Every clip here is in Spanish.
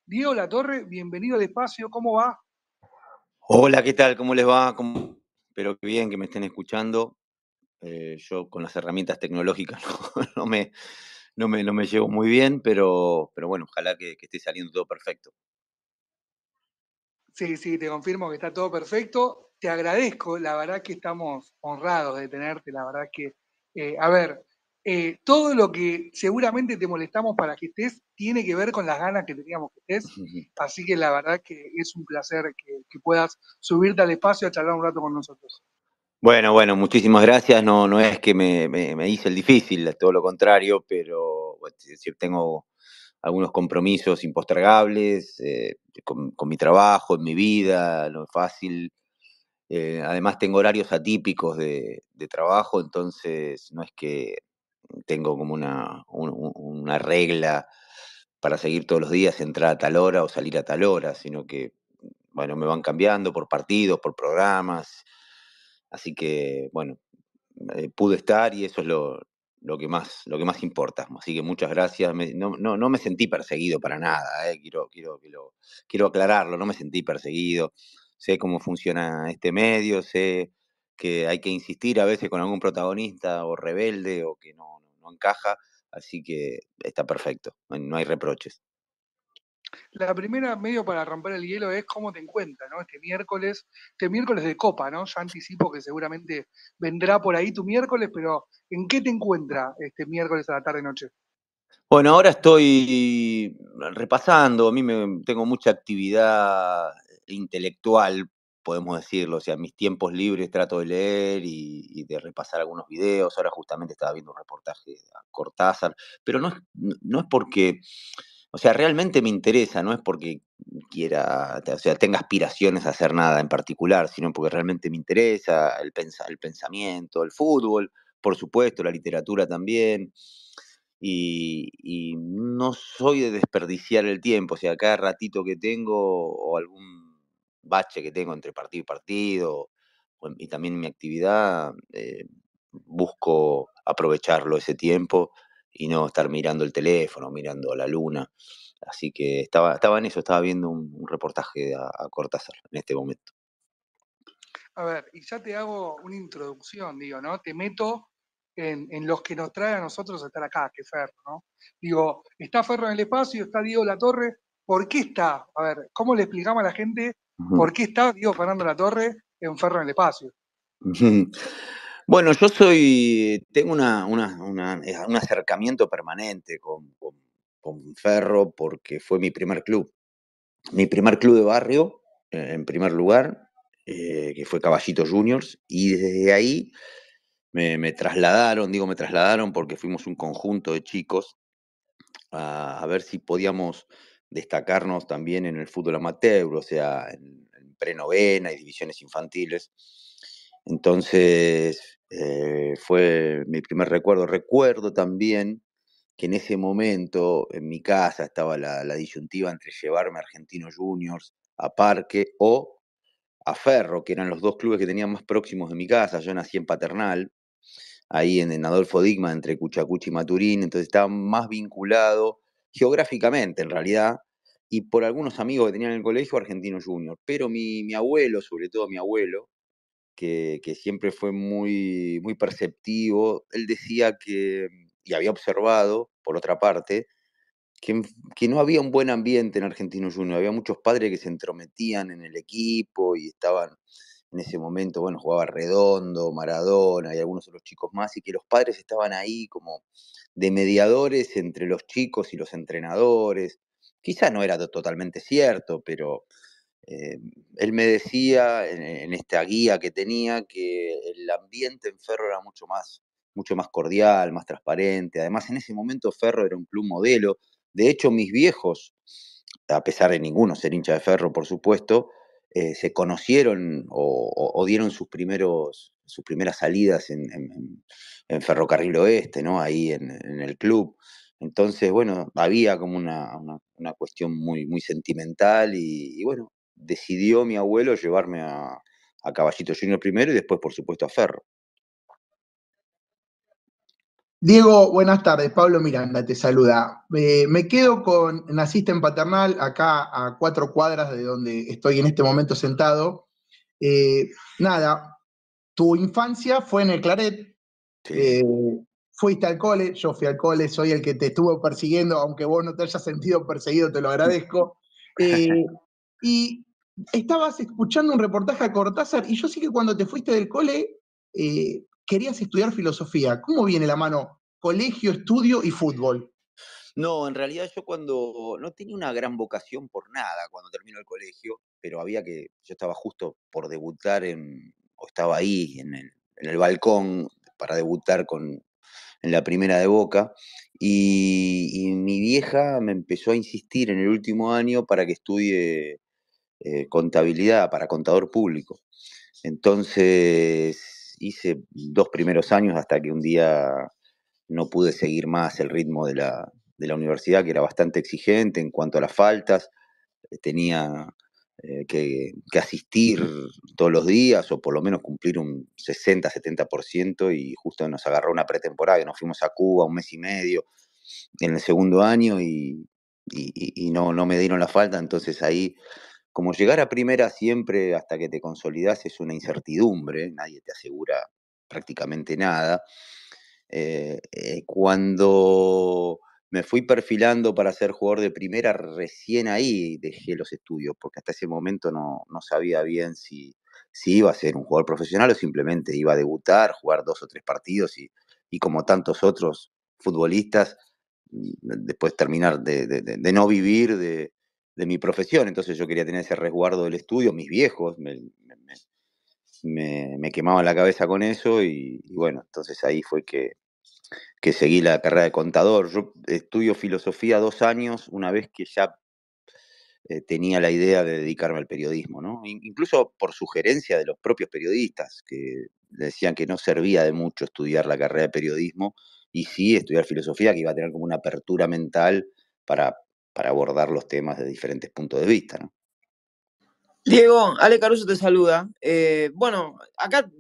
Diego Latorre, bienvenido al espacio, ¿cómo va? Hola, ¿qué tal? ¿Cómo les va? Espero que bien, que me estén escuchando. Yo con las herramientas tecnológicas no me llevo muy bien, pero bueno, ojalá que esté saliendo todo perfecto. Sí, sí, te confirmo que está todo perfecto. Te agradezco, la verdad que estamos honrados de tenerte, la verdad que, a ver, todo lo que seguramente te molestamos para que estés tiene que ver con las ganas que teníamos que estés, así que la verdad que es un placer que puedas subirte al espacio a charlar un rato con nosotros. Bueno, muchísimas gracias. No es que me hice el difícil, es todo lo contrario, pero bueno, sí tengo algunos compromisos impostergables con mi trabajo, en mi vida, no es fácil. Además tengo horarios atípicos de trabajo, entonces no es que tengo como una regla para seguir todos los días, entrar a tal hora o salir a tal hora, sino que, bueno, me van cambiando por partidos, por programas, así que, bueno, pude estar y eso es lo que más importa. Así que muchas gracias. No me sentí perseguido para nada, quiero aclararlo, no me sentí perseguido. Sé cómo funciona este medio, sé que hay que insistir a veces con algún protagonista o rebelde o que no encaja, así que está perfecto, no hay reproches. La primera, medio para romper el hielo, es cómo te encuentras, ¿no? Este miércoles de Copa, ¿no? Ya anticipo que seguramente vendrá por ahí tu miércoles, pero ¿en qué te encuentras este miércoles a la tarde-noche? Bueno, ahora estoy repasando, tengo mucha actividad intelectual, podemos decirlo, o sea, en mis tiempos libres trato de leer y de repasar algunos videos. Ahora justamente estaba viendo un reportaje a Cortázar, pero no es porque, o sea, realmente me interesa, no es porque quiera, o sea, tenga aspiraciones a hacer nada en particular, sino porque realmente me interesa el pensamiento, el fútbol, por supuesto, la literatura también. Y no soy de desperdiciar el tiempo, o sea, cada ratito que tengo o algún bache que tengo entre partido y partido, y también mi actividad, busco aprovecharlo ese tiempo y no estar mirando el teléfono, mirando a la luna. Así que estaba en eso, estaba viendo un reportaje a Cortázar en este momento. A ver, y ya te hago una introducción, digo, ¿no? Te meto en los que nos trae a nosotros estar acá, que es Ferro, ¿no? Digo, está Ferro en el espacio, está Diego Latorre, ¿por qué está? A ver, ¿cómo le explicamos a la gente Ujú. por qué está Diego Fernando Latorre en Ferro en el espacio? Bueno, tengo un acercamiento permanente con Ferro porque fue mi primer club de barrio, en primer lugar, que fue Caballito Juniors, y desde ahí me trasladaron porque fuimos un conjunto de chicos a ver si podíamos destacarnos también en el fútbol amateur, o sea, en prenovena y divisiones infantiles. Entonces, fue mi primer recuerdo. Recuerdo también que en ese momento en mi casa estaba la disyuntiva entre llevarme a Argentinos Juniors, a Parque o a Ferro, que eran los dos clubes que tenía más próximos de mi casa. Yo nací en Paternal, ahí en Adolfo Digma, entre Cuchacuchi y Maturín, entonces estaba más vinculado geográficamente en realidad, y por algunos amigos que tenía en el colegio, Argentino Junior. Pero mi abuelo, sobre todo mi abuelo, que siempre fue muy perceptivo, él decía y había observado, por otra parte, que, que no había un buen ambiente en Argentinos Juniors. Había muchos padres que se entrometían en el equipo y estaban en ese momento, bueno, jugaba Redondo, Maradona y algunos otros chicos más, y que los padres estaban ahí como de mediadores entre los chicos y los entrenadores. Quizá no era totalmente cierto, pero eh, él me decía en esta guía que tenía que el ambiente en Ferro era mucho más cordial, más transparente. Además, en ese momento Ferro era un club modelo. De hecho, mis viejos, a pesar de ninguno ser hincha de Ferro, por supuesto, se conocieron o dieron sus primeras salidas en Ferrocarril Oeste, ¿no? Ahí en el club. Entonces, bueno, había como una cuestión muy sentimental y bueno, decidió mi abuelo llevarme a Caballito Junior primero y después, por supuesto, a Ferro. Diego, buenas tardes. Pablo Miranda te saluda. Me quedo con, naciste en Paternal, acá a 4 cuadras de donde estoy en este momento sentado. Eh, Nada, tu infancia fue en el Claret. Sí. eh, Fuiste al cole, yo fui al cole, soy el que te estuvo persiguiendo, aunque vos no te hayas sentido perseguido, te lo agradezco. Eh, y estabas escuchando un reportaje a Cortázar y yo sé que cuando te fuiste del cole querías estudiar filosofía. ¿Cómo viene la mano colegio, estudio y fútbol? No, en realidad yo cuando no tenía una gran vocación por nada cuando terminó el colegio, pero yo estaba justo por debutar o estaba ahí en el balcón para debutar en la primera de Boca, y mi vieja me empezó a insistir en el último año para que estudie contabilidad, para contador público. Entonces hice 2 primeros años hasta que un día no pude seguir más el ritmo de la universidad, que era bastante exigente en cuanto a las faltas. Tenía que asistir todos los días o por lo menos cumplir un 60-70%, y justo nos agarró una pretemporada que nos fuimos a Cuba 1 mes y medio en el segundo año, y no me dieron la falta. Entonces ahí, como llegar a primera siempre hasta que te consolidás es una incertidumbre, nadie te asegura prácticamente nada. Cuando me fui perfilando para ser jugador de primera, recién ahí dejé los estudios, porque hasta ese momento no sabía bien si iba a ser un jugador profesional o simplemente iba a debutar, jugar 2 o 3 partidos y como tantos otros futbolistas, después terminar de no vivir de mi profesión. Entonces yo quería tener ese resguardo del estudio. Mis viejos me quemaban la cabeza con eso, y bueno, entonces ahí fue que seguí la carrera de contador. Yo estudio filosofía 2 años una vez que ya tenía la idea de dedicarme al periodismo, ¿no? Incluso por sugerencia de los propios periodistas, que decían que no servía de mucho estudiar la carrera de periodismo y sí estudiar filosofía, que iba a tener como una apertura mental para, para abordar los temas de diferentes puntos de vista, ¿no? Diego, Ale Caruso te saluda. Bueno, acá,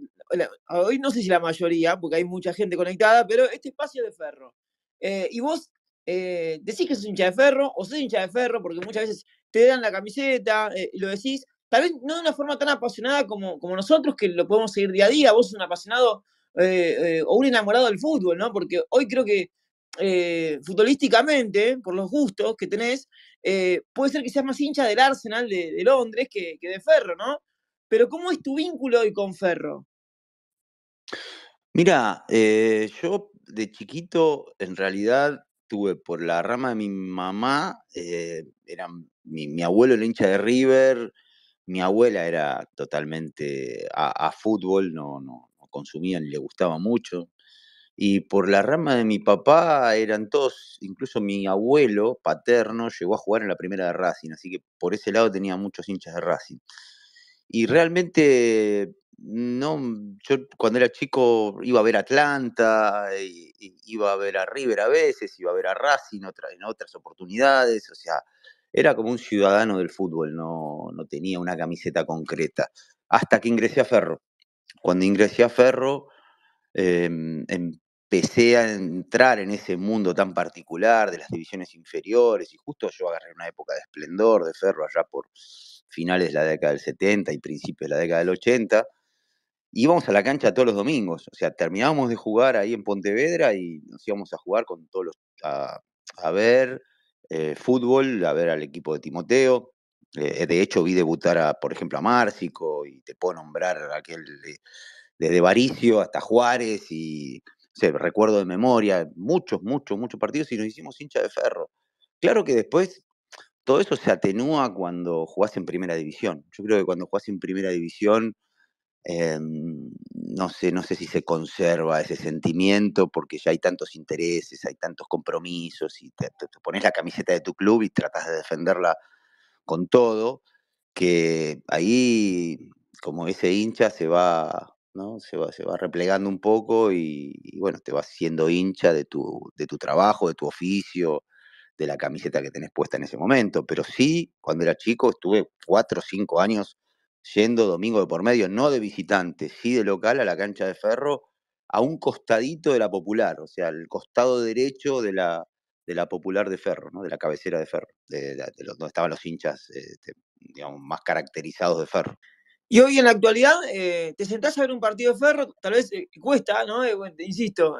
hoy no sé si la mayoría, porque hay mucha gente conectada, pero este espacio es de Ferro. Y vos decís que sos hincha de Ferro, o sos hincha de Ferro, porque muchas veces te dan la camiseta y lo decís, tal vez no de una forma tan apasionada como nosotros, que lo podemos seguir día a día. Vos sos un apasionado o un enamorado del fútbol, ¿no? Porque hoy creo que futbolísticamente, por los gustos que tenés, puede ser que seas más hincha del Arsenal de Londres que de Ferro, ¿no? Pero ¿cómo es tu vínculo hoy con Ferro? Mira, yo de chiquito en realidad tuve por la rama de mi mamá, mi abuelo era hincha de River, mi abuela era totalmente a fútbol, no consumía ni le gustaba mucho. Y por la rama de mi papá eran todos, incluso mi abuelo paterno llegó a jugar en la primera de Racing, así que por ese lado tenía muchos hinchas de Racing. Y realmente no, yo cuando era chico iba a ver Atlanta, y iba a ver a River a veces, iba a ver a Racing en otras oportunidades, o sea, era como un ciudadano del fútbol, no tenía una camiseta concreta. Hasta que ingresé a Ferro. Cuando ingresé a Ferro, empecé a entrar en ese mundo tan particular de las divisiones inferiores, y justo yo agarré una época de esplendor de Ferro allá por finales de la década del 70 y principios de la década del 80. Íbamos a la cancha todos los domingos, o sea, terminábamos de jugar ahí en Pontevedra y nos íbamos a jugar con todos a ver fútbol, a ver al equipo de Timoteo. De hecho, vi debutar por ejemplo, a Márcico, y te puedo nombrar aquel desde Varicio hasta Juárez, y o sea, recuerdo de memoria muchos partidos, y nos hicimos hincha de Ferro. Claro que después todo eso se atenúa cuando jugás en primera división. Yo creo que cuando jugás en primera división, no sé si se conserva ese sentimiento, porque ya hay tantos intereses, hay tantos compromisos, y te pones la camiseta de tu club y tratas de defenderla con todo, que ahí como ese hincha se va, ¿no? Se va replegando un poco, y bueno, te vas siendo hincha de tu trabajo, de tu oficio, de la camiseta que tenés puesta en ese momento. Pero sí, cuando era chico estuve 4 o 5 años yendo domingo de por medio, no de visitante, sí de local, a la cancha de Ferro, a un costadito de la Popular, o sea, el costado derecho de la Popular de Ferro, ¿no? De la cabecera de Ferro, donde estaban los hinchas, digamos, más caracterizados de Ferro. Y hoy en la actualidad, te sentás a ver un partido de Ferro, tal vez cuesta, ¿no? Bueno, insisto,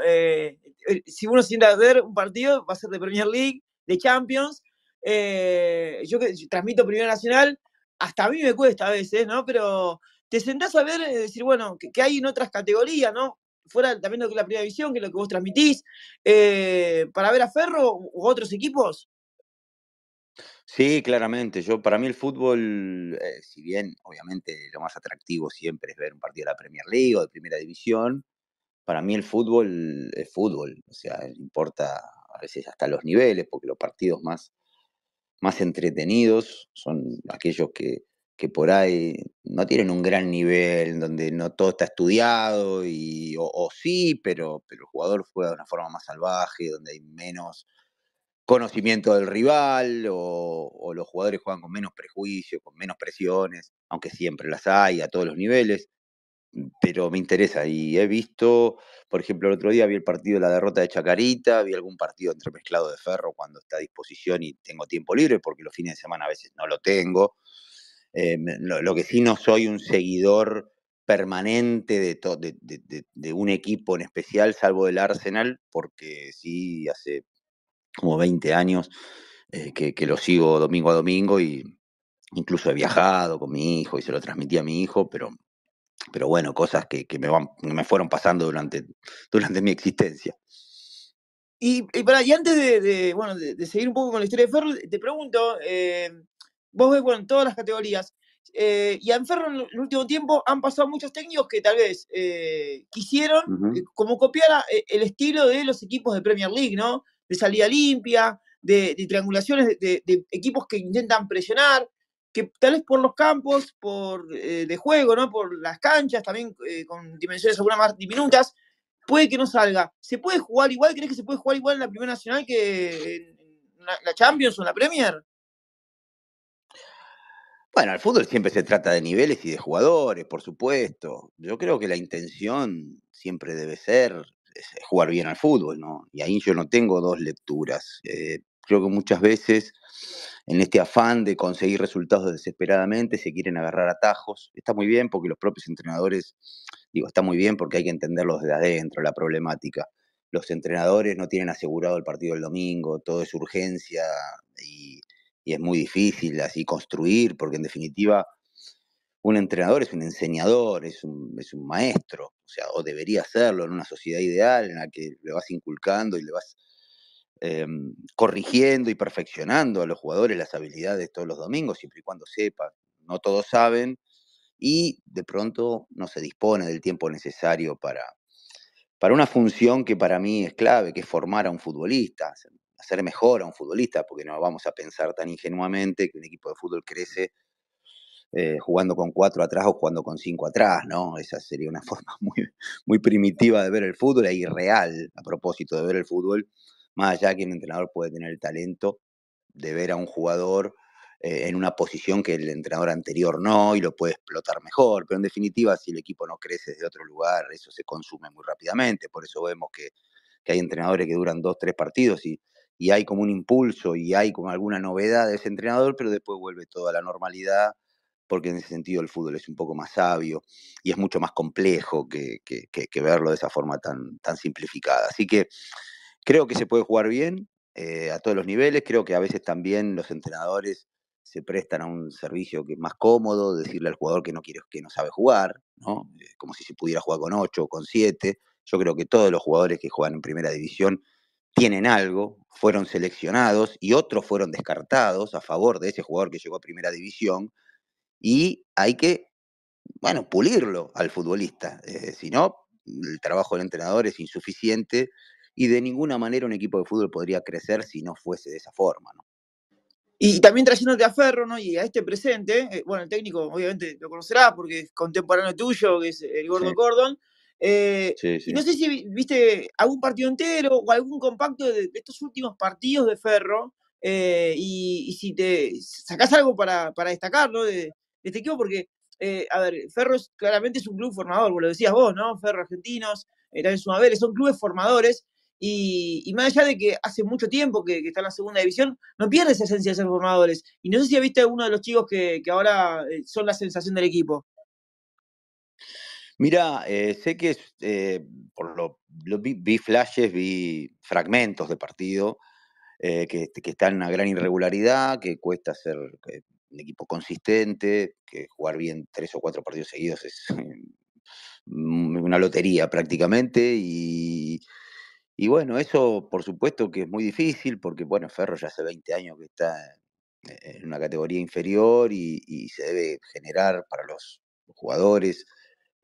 si uno se sienta a ver un partido, va a ser de Premier League, de Champions. Yo que transmito Primera Nacional, hasta a mí me cuesta a veces, ¿no? Pero te sentás a ver, decir, bueno, que hay en otras categorías, ¿no? Fuera también lo que es la Primera División, que es lo que vos transmitís, para ver a Ferro u otros equipos. Sí, claramente. Para mí el fútbol, si bien obviamente lo más atractivo siempre es ver un partido de la Premier League o de Primera División, para mí el fútbol es fútbol. O sea, no importa a veces hasta los niveles, porque los partidos más entretenidos son aquellos que por ahí no tienen un gran nivel, donde no todo está estudiado, o sí, pero el jugador juega de una forma más salvaje, donde hay menos conocimiento del rival, o los jugadores juegan con menos prejuicio, con menos presiones, aunque siempre las hay a todos los niveles, pero me interesa y he visto, por ejemplo, el otro día vi el partido de la derrota de Chacarita, vi algún partido entremezclado de Ferro cuando está a disposición y tengo tiempo libre, porque los fines de semana a veces no lo tengo. Lo que sí, no soy un seguidor permanente de un equipo en especial, salvo del Arsenal, porque sí, hace como 20 años que lo sigo domingo a domingo, y incluso he viajado con mi hijo y se lo transmití a mi hijo, pero bueno, cosas que me fueron pasando durante mi existencia. Y antes bueno, de seguir un poco con la historia de Ferro, te pregunto, vos ves, bueno, todas las categorías, y en Ferro en el último tiempo han pasado muchos técnicos que tal vez quisieron como copiar el estilo de los equipos de Premier League, ¿no? De salida limpia, de triangulaciones, de equipos que intentan presionar, que tal vez por los campos, de juego, ¿no? Por las canchas, también con dimensiones algunas más diminutas, puede que no salga. ¿Se puede jugar igual? ¿Crees que se puede jugar igual en la Primera Nacional que en la Champions o en la Premier? Bueno, el fútbol siempre se trata de niveles y de jugadores, por supuesto. Yo creo que la intención siempre debe ser jugar bien al fútbol, ¿no? Y ahí yo no tengo dos lecturas. Creo que muchas veces en este afán de conseguir resultados desesperadamente se quieren agarrar atajos. Está muy bien porque los propios entrenadores, digo, está muy bien porque hay que entenderlos desde adentro, la problemática. Los entrenadores no tienen asegurado el partido del domingo, todo es urgencia, y es muy difícil así construir, porque en definitiva un entrenador es un enseñador, es un maestro, o sea, o debería serlo en una sociedad ideal en la que le vas inculcando y le vas corrigiendo y perfeccionando a los jugadores las habilidades todos los domingos, siempre y cuando sepan. No todos saben, y de pronto no se dispone del tiempo necesario para una función que para mí es clave, que es formar a un futbolista, hacer mejor a un futbolista, porque no vamos a pensar tan ingenuamente que un equipo de fútbol crece jugando con 4 atrás o jugando con 5 atrás, ¿no? Esa sería una forma muy primitiva de ver el fútbol e irreal a propósito de ver el fútbol, más allá que un entrenador puede tener el talento de ver a un jugador en una posición que el entrenador anterior no, y lo puede explotar mejor, pero en definitiva, si el equipo no crece desde otro lugar, eso se consume muy rápidamente. Por eso vemos que hay entrenadores que duran 2, 3 partidos y hay como un impulso y hay como alguna novedad de ese entrenador, pero después vuelve toda la normalidad, porque en ese sentido el fútbol es un poco más sabio y es mucho más complejo que verlo de esa forma tan simplificada. Así que creo que se puede jugar bien a todos los niveles. Creo que a veces también los entrenadores se prestan a un servicio que es más cómodo, decirle al jugador que no quiere, que no sabe jugar, ¿no? Como si se pudiera jugar con 8 o con 7. Yo creo que todos los jugadores que juegan en primera división tienen algo, fueron seleccionados y otros fueron descartados a favor de ese jugador que llegó a primera división, y hay que, bueno, pulirlo al futbolista. Si no, el trabajo del entrenador es insuficiente y de ninguna manera un equipo de fútbol podría crecer si no fuese de esa forma, ¿no? Y también trayéndote a Ferro, ¿no? Y a este presente, bueno, el técnico obviamente lo conocerás porque es contemporáneo tuyo, que es el Gordo Sí. Cordon. Sí. Y no sé si viste algún partido entero o algún compacto de estos últimos partidos de Ferro, y si te sacás algo para destacar, ¿no? De este equipo, porque, a ver, Ferro claramente es un club formador, vos lo decías vos, ¿no? Ferro Argentinos, también Sumaveres, son clubes formadores. Y más allá de que hace mucho tiempo que está en la segunda división, no pierde esa esencia de ser formadores. Y no sé si viste a uno de los chicos que ahora son la sensación del equipo. Mira, sé que vi flashes, vi fragmentos de partido que están en una gran irregularidad, que cuesta ser un equipo consistente, que jugar bien 3 o 4 partidos seguidos es una lotería prácticamente. Y bueno, eso por supuesto que es muy difícil, porque bueno, Ferro ya hace 20 años que está en una categoría inferior y se debe generar para los jugadores,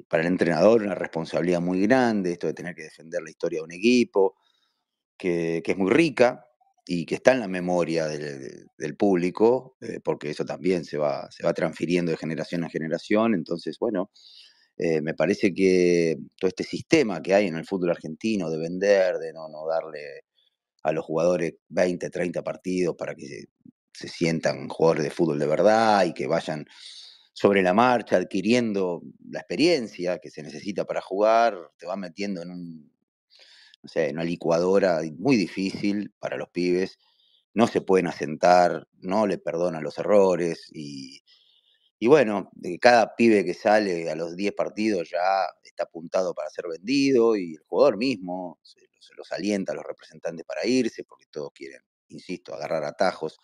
para el entrenador, una responsabilidad muy grande, esto de tener que defender la historia de un equipo, que es muy rica y que está en la memoria del público, porque eso también se va transfiriendo de generación a generación. Entonces, bueno, me parece que todo este sistema que hay en el fútbol argentino de vender, de no darle a los jugadores 20, 30 partidos para que se sientan jugadores de fútbol de verdad y que vayan sobre la marcha adquiriendo la experiencia que se necesita para jugar, te va metiendo en una licuadora muy difícil para los pibes. No se pueden asentar, no le perdonan los errores y bueno, cada pibe que sale a los 10 partidos ya está apuntado para ser vendido y el jugador mismo se los alienta a los representantes para irse porque todos quieren, insisto, agarrar atajos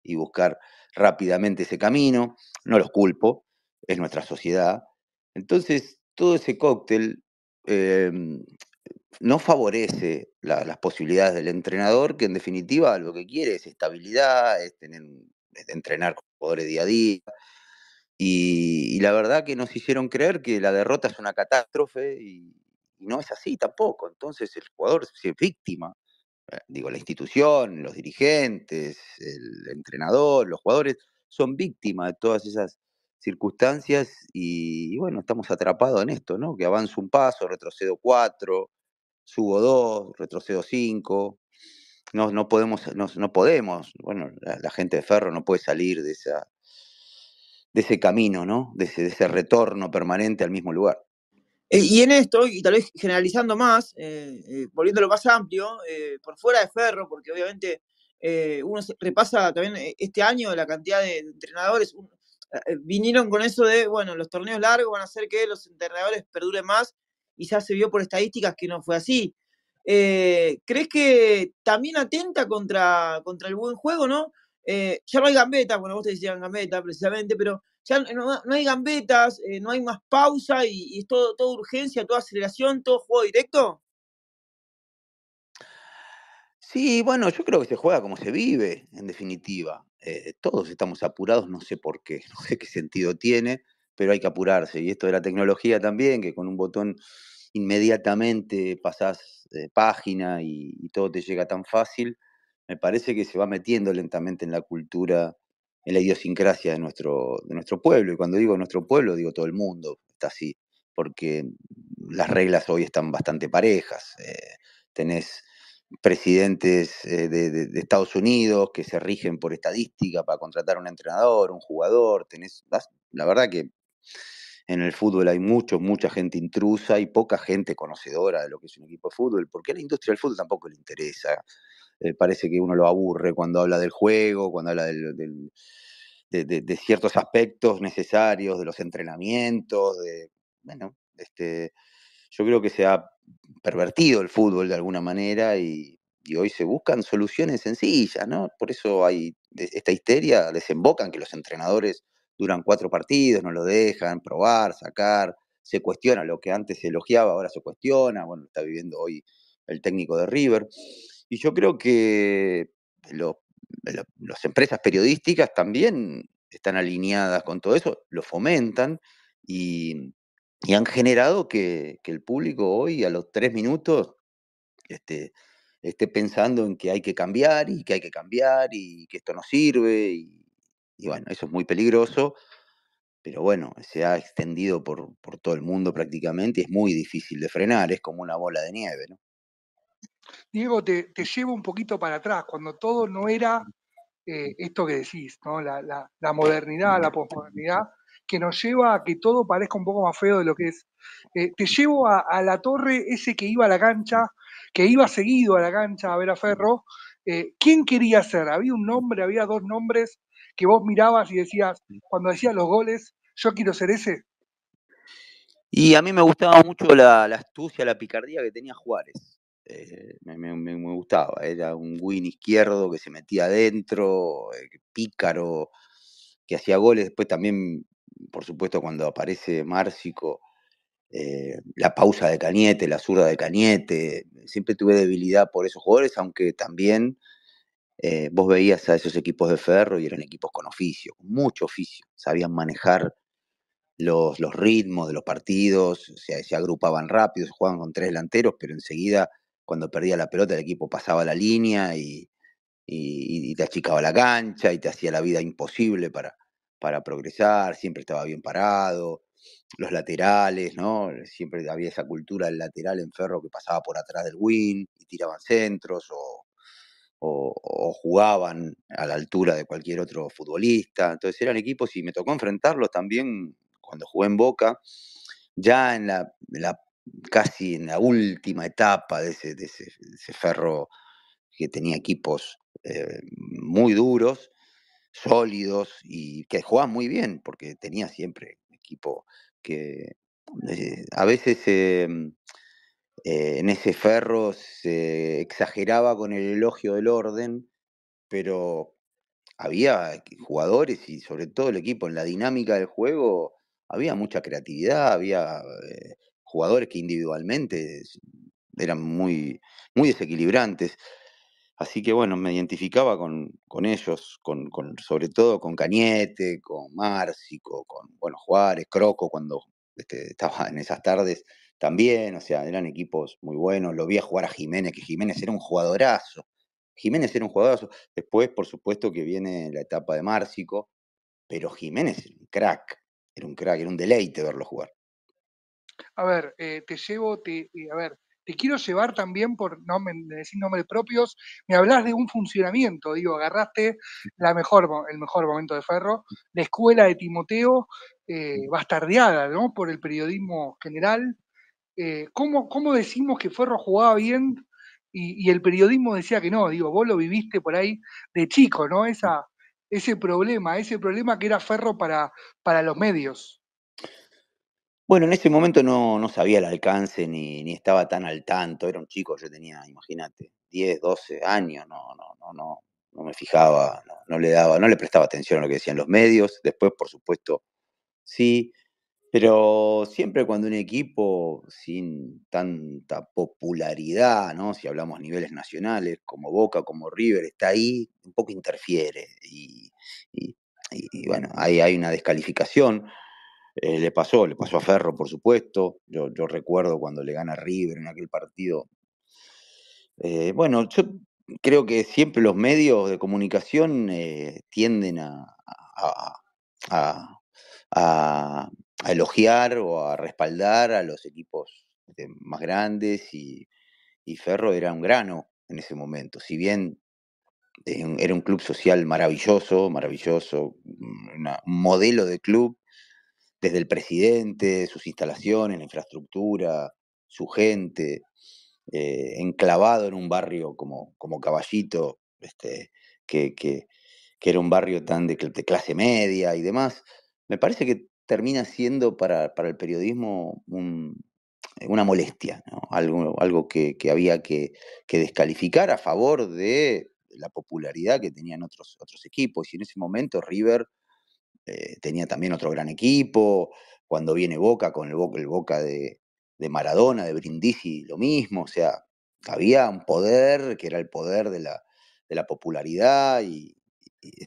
y buscar rápidamente ese camino. No los culpo, es nuestra sociedad. Entonces, todo ese cóctel no favorece las posibilidades del entrenador, que en definitiva lo que quiere es estabilidad, es entrenar con jugadores día a día. Y la verdad que nos hicieron creer que la derrota es una catástrofe y no es así tampoco. Entonces el jugador se es víctima. Digo, la institución, los dirigentes, el entrenador, los jugadores son víctimas de todas esas circunstancias y bueno, estamos atrapados en esto, ¿no? Que avanzo un paso, retrocedo 4, subo 2, retrocedo 5. No podemos, bueno, la gente de Ferro no puede salir de ese camino, ¿no? De ese retorno permanente al mismo lugar. Y en esto, y tal vez generalizando más, volviéndolo más amplio, por fuera de Ferro, porque obviamente uno repasa también este año la cantidad de entrenadores, vinieron con eso de, bueno, los torneos largos van a hacer que los entrenadores perduren más, y ya se vio por estadísticas que no fue así. ¿Crees que también atenta contra el buen juego, no? Ya no hay gambetas, bueno, vos te decían gambeta precisamente, pero ya no hay gambetas, no hay más pausa y es todo urgencia, toda aceleración, todo juego directo. Sí, bueno, yo creo que se juega como se vive, en definitiva. Todos estamos apurados, no sé por qué, no sé qué sentido tiene, pero hay que apurarse. Y esto de la tecnología también, que con un botón inmediatamente pasás página y todo te llega tan fácil, me parece que se va metiendo lentamente en la cultura, en la idiosincrasia de nuestro pueblo. Y cuando digo nuestro pueblo, digo todo el mundo, está así, porque las reglas hoy están bastante parejas. Tenés presidentes de Estados Unidos que se rigen por estadística para contratar a un entrenador, un jugador. La verdad que en el fútbol hay mucha gente intrusa y poca gente conocedora de lo que es un equipo de fútbol, porque a la industria del fútbol tampoco le interesa. Parece que uno lo aburre cuando habla del juego, cuando habla de ciertos aspectos necesarios, de los entrenamientos, bueno, yo creo que se ha pervertido el fútbol de alguna manera y hoy se buscan soluciones sencillas, ¿no? Por eso hay esta histeria, desemboca en que los entrenadores duran 4 partidos, no lo dejan probar, sacar, se cuestiona lo que antes se elogiaba, ahora se cuestiona, bueno, está viviendo hoy el técnico de River. Y yo creo que las empresas periodísticas también están alineadas con todo eso, lo fomentan y han generado que el público hoy a los 3 minutos esté pensando en que hay que cambiar y que hay que cambiar y que esto no sirve y bueno, eso es muy peligroso, pero bueno, se ha extendido por todo el mundo prácticamente y es muy difícil de frenar, es como una bola de nieve, ¿no? Diego, te llevo un poquito para atrás, cuando todo no era esto que decís, ¿no? La modernidad, la posmodernidad. que nos lleva a que todo parezca un poco más feo de lo que es. Te llevo a la torre, ese que iba a la cancha, que iba seguido a la cancha a ver a Ferro. ¿Quién quería ser? ¿Había un nombre, había dos nombres que vos mirabas y decías, cuando decías los goles, yo quiero ser ese? Y a mí me gustaba mucho la astucia, la picardía que tenía Juárez. Me gustaba, era un win izquierdo que se metía adentro, pícaro, que hacía goles. Después también, por supuesto, cuando aparece Márcico, la pausa de Cañete, la zurda de Cañete. Siempre tuve debilidad por esos jugadores, aunque también vos veías a esos equipos de Ferro y eran equipos con oficio, con mucho oficio. Sabían manejar los ritmos de los partidos, se agrupaban rápido, se jugaban con 3 delanteros, pero enseguida, cuando perdía la pelota, el equipo pasaba la línea y te achicaba la cancha y te hacía la vida imposible para progresar, siempre estaba bien parado. Los laterales, ¿no? Siempre había esa cultura del lateral en Ferro que pasaba por atrás del win y tiraban centros o jugaban a la altura de cualquier otro futbolista. Entonces eran equipos y me tocó enfrentarlos también cuando jugué en Boca, ya casi en la última etapa de ese Ferro que tenía equipos muy duros, sólidos y que jugaban muy bien, porque tenía siempre equipo que a veces en ese Ferro se exageraba con el elogio del orden, pero había jugadores y sobre todo el equipo en la dinámica del juego, había mucha creatividad, había jugadores que individualmente eran muy desequilibrantes. Así que bueno, me identificaba con ellos, sobre todo con Cañete, con Márcico, con Juárez, Croco, cuando estaba en esas tardes también, o sea, eran equipos muy buenos. Lo vi a jugar a Jiménez, que Jiménez era un jugadorazo. Jiménez era un jugadorazo. Después, por supuesto, que viene la etapa de Márcico, pero Jiménez era un crack, era un deleite verlo jugar. A ver, te llevo, a ver, te quiero llevar también por decir nombres propios, me hablas de un funcionamiento, digo, agarraste el mejor momento de Ferro, la escuela de Timoteo, bastardeada, ¿no? Por el periodismo general. ¿Cómo decimos que Ferro jugaba bien y el periodismo decía que no? Digo, vos lo viviste por ahí de chico, ¿no? Ese problema que era Ferro para los medios. Bueno, en ese momento no sabía el alcance ni estaba tan al tanto. Era un chico, yo tenía, imagínate, 10, 12 años, no me fijaba, no le prestaba atención a lo que decían los medios. Después, por supuesto, sí, pero siempre cuando un equipo sin tanta popularidad, ¿no? Si hablamos a niveles nacionales, como Boca, como River, está ahí, un poco interfiere. Y bueno, ahí hay una descalificación. Le pasó a Ferro, por supuesto. Yo recuerdo cuando le gana River en aquel partido. Bueno, yo creo que siempre los medios de comunicación tienden a- a- a elogiar o a respaldar a los equipos más grandes y Ferro era un grano en ese momento. Si bien era un club social maravilloso, un modelo de club, desde el presidente, sus instalaciones, la infraestructura, su gente, enclavado en un barrio como Caballito, que era un barrio tan de clase media y demás. Me parece que termina siendo para el periodismo una molestia, ¿no? Algo que había que descalificar a favor de la popularidad que tenían otros equipos. Y en ese momento River tenía también otro gran equipo. Cuando viene Boca, con el Boca de Maradona, de Brindisi, lo mismo. O sea, había un poder que era el poder de la popularidad y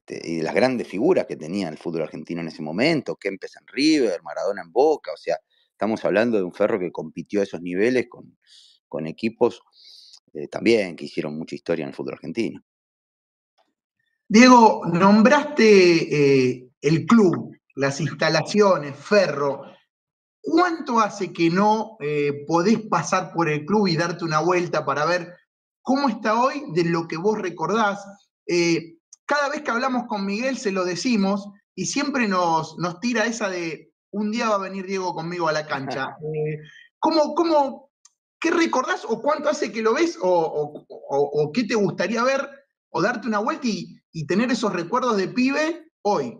de las grandes figuras que tenía el fútbol argentino en ese momento. Kempes en River, Maradona en Boca. O sea, estamos hablando de un Ferro que compitió a esos niveles con equipos también que hicieron mucha historia en el fútbol argentino. Diego, nombraste el club, las instalaciones, Ferro. ¿Cuánto hace que no podés pasar por el club y darte una vuelta para ver cómo está hoy de lo que vos recordás? Cada vez que hablamos con Miguel se lo decimos, y siempre nos tira esa de un día va a venir Diego conmigo a la cancha. ¿Qué recordás o cuánto hace que lo ves o qué te gustaría ver o darte una vuelta y tener esos recuerdos de pibe hoy?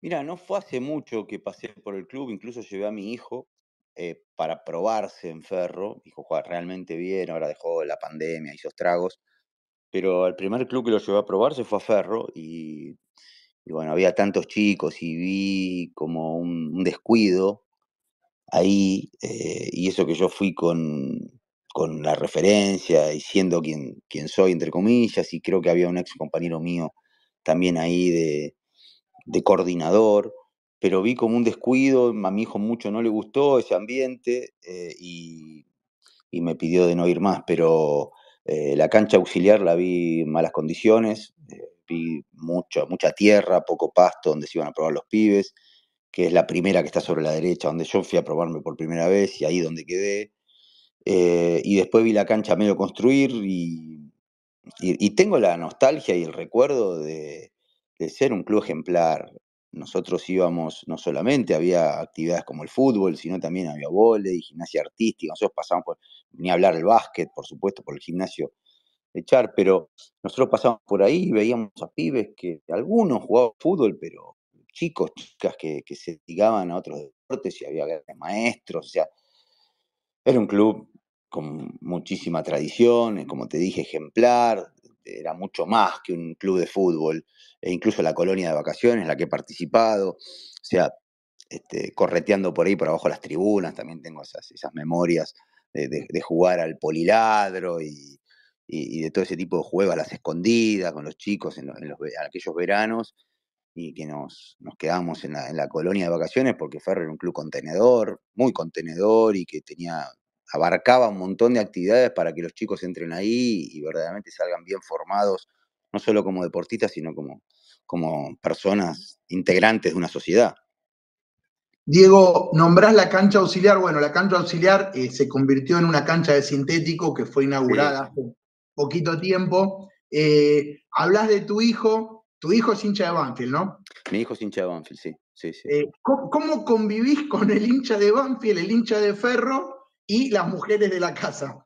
Mira, no fue hace mucho que pasé por el club, incluso llevé a mi hijo para probarse en Ferro. Mi hijo juega realmente bien, ahora dejó la pandemia, hizo estragos, pero al primer club que lo llevé a probarse fue a Ferro y bueno, había tantos chicos y vi como un descuido ahí, y eso que yo fui con la referencia y siendo quien soy, entre comillas, y creo que había un ex compañero mío también ahí de coordinador, pero vi como un descuido, a mi hijo mucho no le gustó ese ambiente, y me pidió de no ir más, pero la cancha auxiliar la vi en malas condiciones, vi mucha tierra, poco pasto donde se iban a probar los pibes, que es la primera que está sobre la derecha, donde yo fui a probarme por primera vez y ahí donde quedé. Y después vi la cancha medio construir y tengo la nostalgia y el recuerdo de ser un club ejemplar. Nosotros íbamos, no solamente había actividades como el fútbol, sino también había vóley, gimnasia artística. Nosotros pasamos por, ni hablar el básquet, por supuesto, por el gimnasio de Char, pero nosotros pasábamos por ahí y veíamos a pibes que algunos jugaban fútbol, pero chicos, chicas que se dedicaban a otros deportes y había grandes maestros, o sea, era un club con muchísima tradición, como te dije, ejemplar, era mucho más que un club de fútbol, e incluso la colonia de vacaciones, en la que he participado, o sea, correteando por ahí por abajo las tribunas, también tengo esas memorias de jugar al poliladro y de todo ese tipo de juegos a las escondidas con los chicos en aquellos veranos, y que nos quedamos en la colonia de vacaciones porque Ferro era un club contenedor, muy contenedor y que abarcaba un montón de actividades para que los chicos entren ahí y verdaderamente salgan bien formados, no solo como deportistas, sino como personas integrantes de una sociedad. Diego, nombrás la cancha auxiliar. Bueno, la cancha auxiliar se convirtió en una cancha de sintético que fue inaugurada hace poquito tiempo. Hablás de tu hijo es hincha de Banfield, ¿no? Mi hijo es hincha de Banfield, sí. ¿Cómo convivís con el hincha de Banfield, el hincha de Ferro y las mujeres de la casa?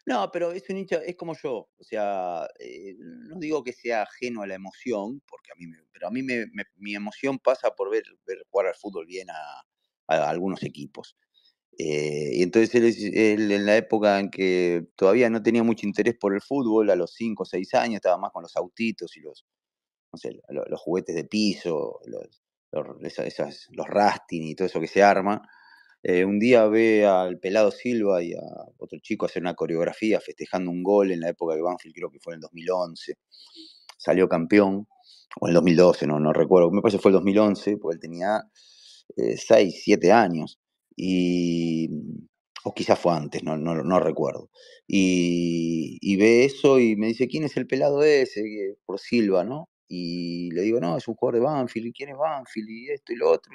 No, pero es un hincha, es como yo, o sea, no digo que sea ajeno a la emoción, porque pero a mí mi emoción pasa por ver jugar al fútbol bien a algunos equipos. Y entonces él en la época en que todavía no tenía mucho interés por el fútbol, a los 5 o 6 años, estaba más con los autitos y no sé, los juguetes de piso, los Rastin y todo eso que se arma. Un día ve al Pelado Silva y a otro chico hacer una coreografía festejando un gol en la época de Banfield, creo que fue en el 2011. Salió campeón, o en el 2012, no recuerdo, me parece que fue el 2011, porque él tenía 6, 7 años, o quizás fue antes, no recuerdo. Y ve eso y me dice, ¿quién es el pelado ese? Por Silva, ¿no? Y le digo, no, es un jugador de Banfield, ¿y quién es Banfield? Y esto y lo otro.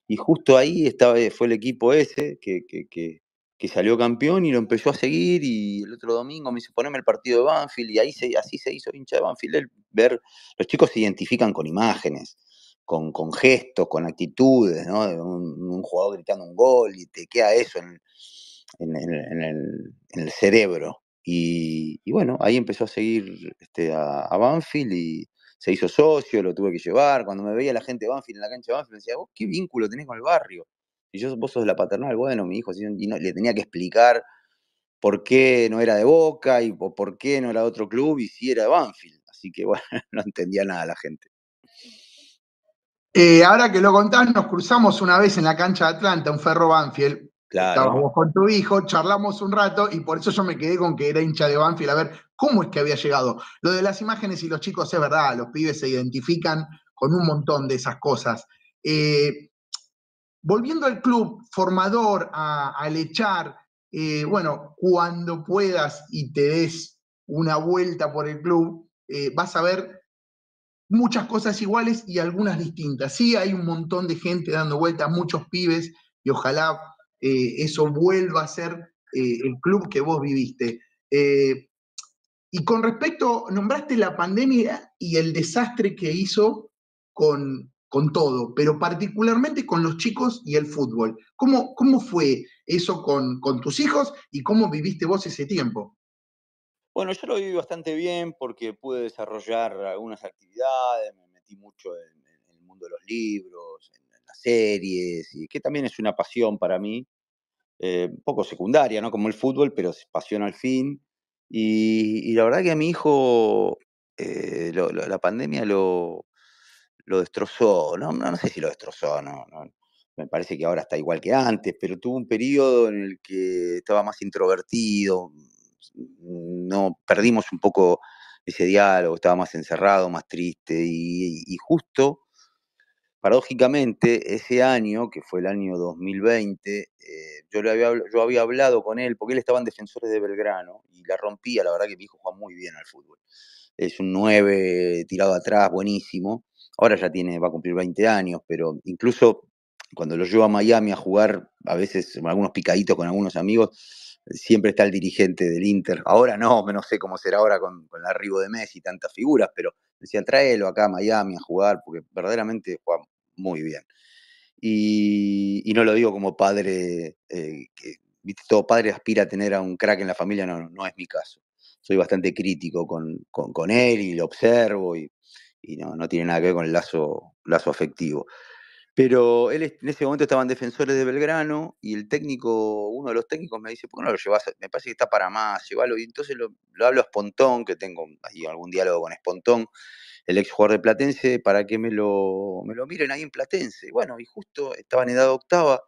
Y justo ahí fue el equipo ese que salió campeón y lo empezó a seguir, y el otro domingo me dice, poneme el partido de Banfield, y así se hizo hincha de Banfield. Los chicos se identifican con imágenes, con gestos, con actitudes, ¿no? Un jugador gritando un gol y te queda eso en el cerebro. Y bueno, ahí empezó a seguir a Banfield y se hizo socio, lo tuve que llevar. Cuando me veía la gente de Banfield en la cancha de Banfield, me decía, ¿vos qué vínculo tenés con el barrio? Y vos sos de la Paternal. Bueno, mi hijo, y le tenía que explicar por qué no era de Boca y por qué no era de otro club y sí era de Banfield. Así que bueno, no entendía nada la gente. Ahora que lo contás, nos cruzamos una vez en la cancha de Atlanta, un Ferro Banfield. Claro. Estabas vos con tu hijo, charlamos un rato y por eso yo me quedé con que era hincha de Banfield, a ver cómo es que había llegado. Lo de las imágenes y los chicos es verdad, los pibes se identifican con un montón de esas cosas. Volviendo al club formador, al echar, bueno, cuando puedas y te des una vuelta por el club, vas a ver muchas cosas iguales y algunas distintas. Sí, hay un montón de gente dando vueltas, muchos pibes, y ojalá eso vuelva a ser el club que vos viviste. Y con respecto, nombraste la pandemia y el desastre que hizo con todo, pero particularmente con los chicos y el fútbol. ¿Cómo fue eso con tus hijos y cómo viviste vos ese tiempo? Bueno, yo lo viví bastante bien porque pude desarrollar algunas actividades, me metí mucho en el mundo de los libros, en las series, y que también es una pasión para mí, un poco secundaria, ¿no? Como el fútbol, pero es pasión al fin. Y la verdad que a mi hijo la pandemia lo destrozó, ¿no? No sé si lo destrozó, no. Me parece que ahora está igual que antes, pero tuvo un periodo en el que estaba más introvertido, no perdimos un poco ese diálogo, estaba más encerrado, más triste, y justo, paradójicamente, ese año, que fue el año 2020, yo había hablado con él, porque él estaba en Defensores de Belgrano, y la rompía, la verdad que mi hijo juega muy bien al fútbol. Es un 9 tirado atrás, buenísimo. Ahora ya va a cumplir 20 años, pero incluso cuando lo llevo a Miami a jugar, a veces algunos picaditos con algunos amigos, siempre está el dirigente del Inter. Ahora no sé cómo será ahora con el arribo de Messi y tantas figuras, pero decía, tráelo acá a Miami a jugar, porque verdaderamente juega muy bien. Y no lo digo como padre, ¿viste? Todo padre aspira a tener a un crack en la familia, no es mi caso. Soy bastante crítico con él y lo observo y no tiene nada que ver con el lazo afectivo. Pero él en ese momento estaban Defensores de Belgrano y uno de los técnicos me dice, ¿por qué no lo llevas? Me parece que está para más, llévalo. Y entonces lo hablo a Espontón, que tengo ahí algún diálogo con Espontón, el ex jugador de Platense, para que me lo miren ahí en Platense. Bueno, y justo estaba en edad octava,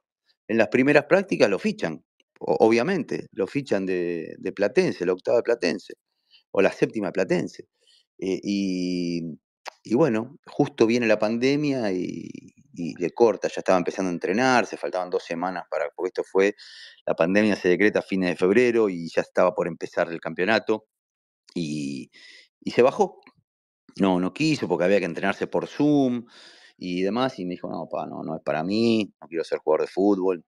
en las primeras prácticas lo fichan, obviamente, lo fichan de Platense, la octava de Platense, o la séptima de Platense. Y bueno, justo viene la pandemia y le corta, ya estaba empezando a entrenar, se faltaban 2 semanas porque la pandemia se decreta a fines de febrero y ya estaba por empezar el campeonato y se bajó. No quiso porque había que entrenarse por Zoom y demás, y me dijo, no, no es para mí, no quiero ser jugador de fútbol,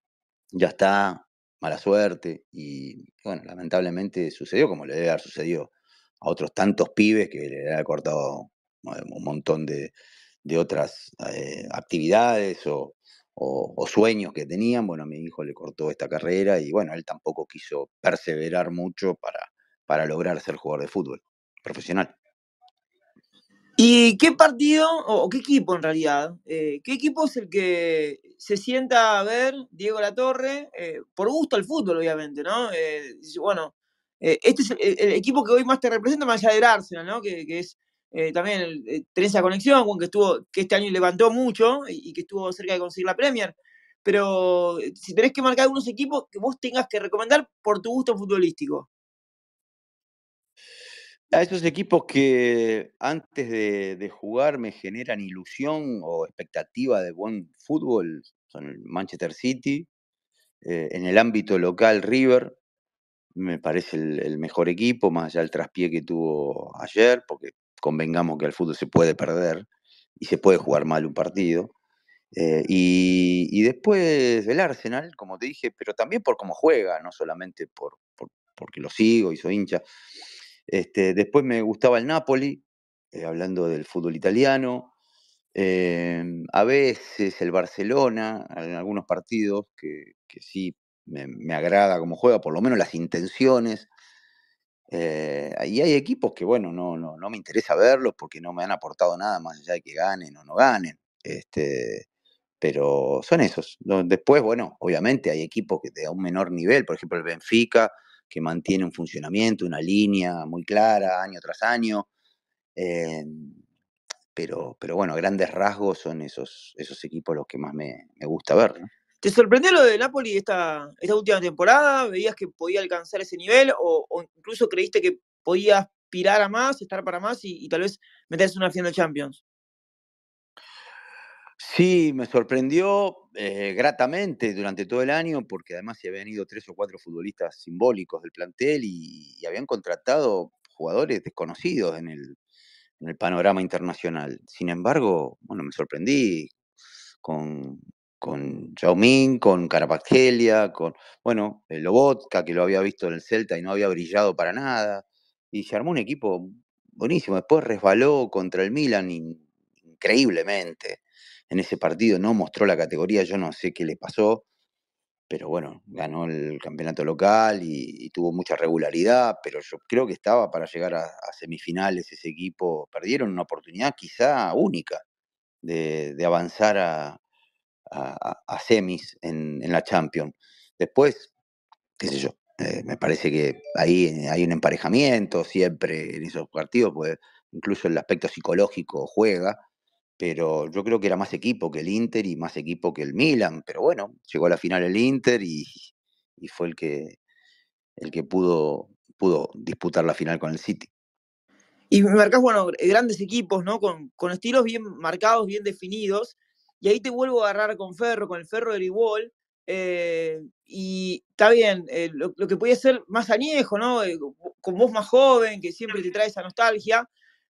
ya está, mala suerte. Y bueno, lamentablemente sucedió como le debe haber sucedido a otros tantos pibes que le debe haber cortado un montón de otras actividades o sueños que tenían. Bueno, a mi hijo le cortó esta carrera y bueno, él tampoco quiso perseverar mucho para lograr ser jugador de fútbol profesional. ¿Y qué partido, o qué equipo en realidad, qué equipo es el que se sienta a ver Diego Latorre, por gusto al fútbol, obviamente, ¿no? Dice, bueno, este es el equipo que hoy más te representa, más allá del Arsenal, ¿no? Que es también tenés esa conexión con que este año levantó mucho y que estuvo cerca de conseguir la Premier. Pero si tenés que marcar algunos equipos que vos tengas que recomendar por tu gusto futbolístico. A esos equipos que antes de jugar me generan ilusión o expectativa de buen fútbol son el Manchester City, en el ámbito local River, me parece el mejor equipo, más allá del traspié que tuvo ayer, porque convengamos que al fútbol se puede perder y se puede jugar mal un partido. Y después el Arsenal, como te dije, pero también por cómo juega, no solamente porque lo sigo y soy hincha. Después me gustaba el Napoli, hablando del fútbol italiano. A veces el Barcelona, en algunos partidos que sí me agrada cómo juega, por lo menos las intenciones. Y hay equipos que, bueno, no me interesa verlos porque no me han aportado nada más allá de que ganen o no ganen. Pero son esos. Después, bueno, obviamente hay equipos que de un menor nivel, por ejemplo el Benfica, que mantiene un funcionamiento, una línea muy clara año tras año. Pero bueno, a grandes rasgos son esos equipos los que más me gusta ver, ¿no? ¿Te sorprendió lo de Napoli esta última temporada? ¿Veías que podía alcanzar ese nivel? ¿O incluso creíste que podía aspirar a más, estar para más y tal vez meterse en una final de Champions? Sí, me sorprendió gratamente durante todo el año, porque además se habían ido 3 o 4 futbolistas simbólicos del plantel y habían contratado jugadores desconocidos en el panorama internacional. Sin embargo, bueno, me sorprendí con, Yao Ming, con Kvaratskhelia, con, bueno, Lobotka, que lo había visto en el Celta y no había brillado para nada, y se armó un equipo buenísimo. Después resbaló contra el Milan increíblemente en ese partido, no mostró la categoría, yo no sé qué le pasó, pero bueno, ganó el campeonato local y tuvo mucha regularidad, pero yo creo que estaba para llegar a semifinales ese equipo. Perdieron una oportunidad quizá única de avanzar a semis en la Champions. Después, qué sé yo, me parece que ahí hay un emparejamiento siempre en esos partidos, pues incluso el aspecto psicológico juega, pero yo creo que era más equipo que el Inter y más equipo que el Milan, pero bueno, llegó a la final el Inter y fue el que pudo disputar la final con el City. Y me marcás, bueno, grandes equipos, ¿no? Con estilos bien marcados, bien definidos. Y ahí te vuelvo a agarrar con Ferro, con el Ferro de Gribol. Y está bien, lo que podía ser más añejo, ¿no? Con vos más joven, que siempre te trae esa nostalgia.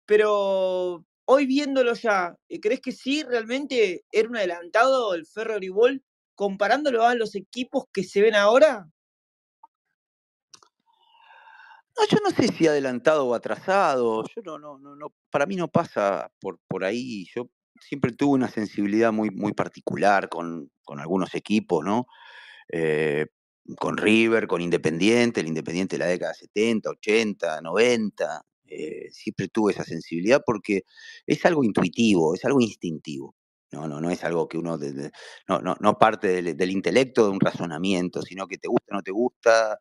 Pero hoy viéndolo ya, ¿crees que sí realmente era un adelantado el Ferro de Gribol comparándolo a los equipos que se ven ahora? No, yo no sé si adelantado o atrasado, yo no, para mí no pasa por ahí. Yo siempre tuve una sensibilidad muy particular con algunos equipos, ¿no? Eh, con River, con Independiente, el Independiente de la década 70, 80, 90. Siempre tuve esa sensibilidad porque es algo intuitivo, es algo instintivo. No es algo que uno no parte del intelecto, de un razonamiento, sino que te gusta o no te gusta,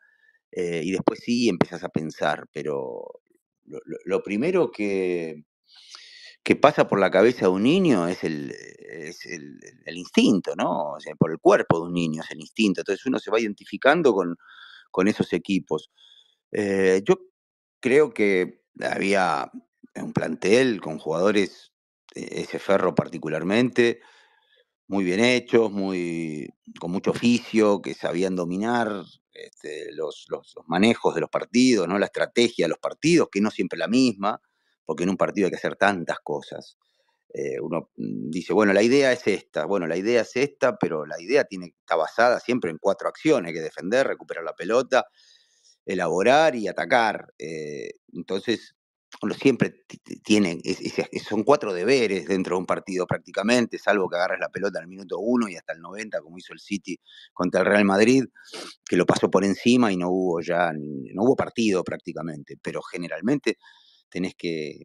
y después sí empezás a pensar, pero lo primero que pasa por la cabeza de un niño es el instinto, ¿no? O sea, por el cuerpo de un niño es el instinto. Entonces uno se va identificando con esos equipos. Yo creo que había un plantel con jugadores, ese Ferro particularmente, muy bien hechos, con mucho oficio, que sabían dominar los manejos de los partidos, ¿no? La estrategia de los partidos, que no siempre la misma, porque en un partido hay que hacer tantas cosas. Uno dice, bueno, la idea es esta, pero la idea está basada siempre en 4 acciones: hay que defender, recuperar la pelota, elaborar y atacar. Entonces, uno siempre tiene, son 4 deberes dentro de un partido prácticamente, salvo que agarres la pelota al minuto 1 y hasta el 90, como hizo el City contra el Real Madrid, que lo pasó por encima y no hubo partido prácticamente, pero generalmente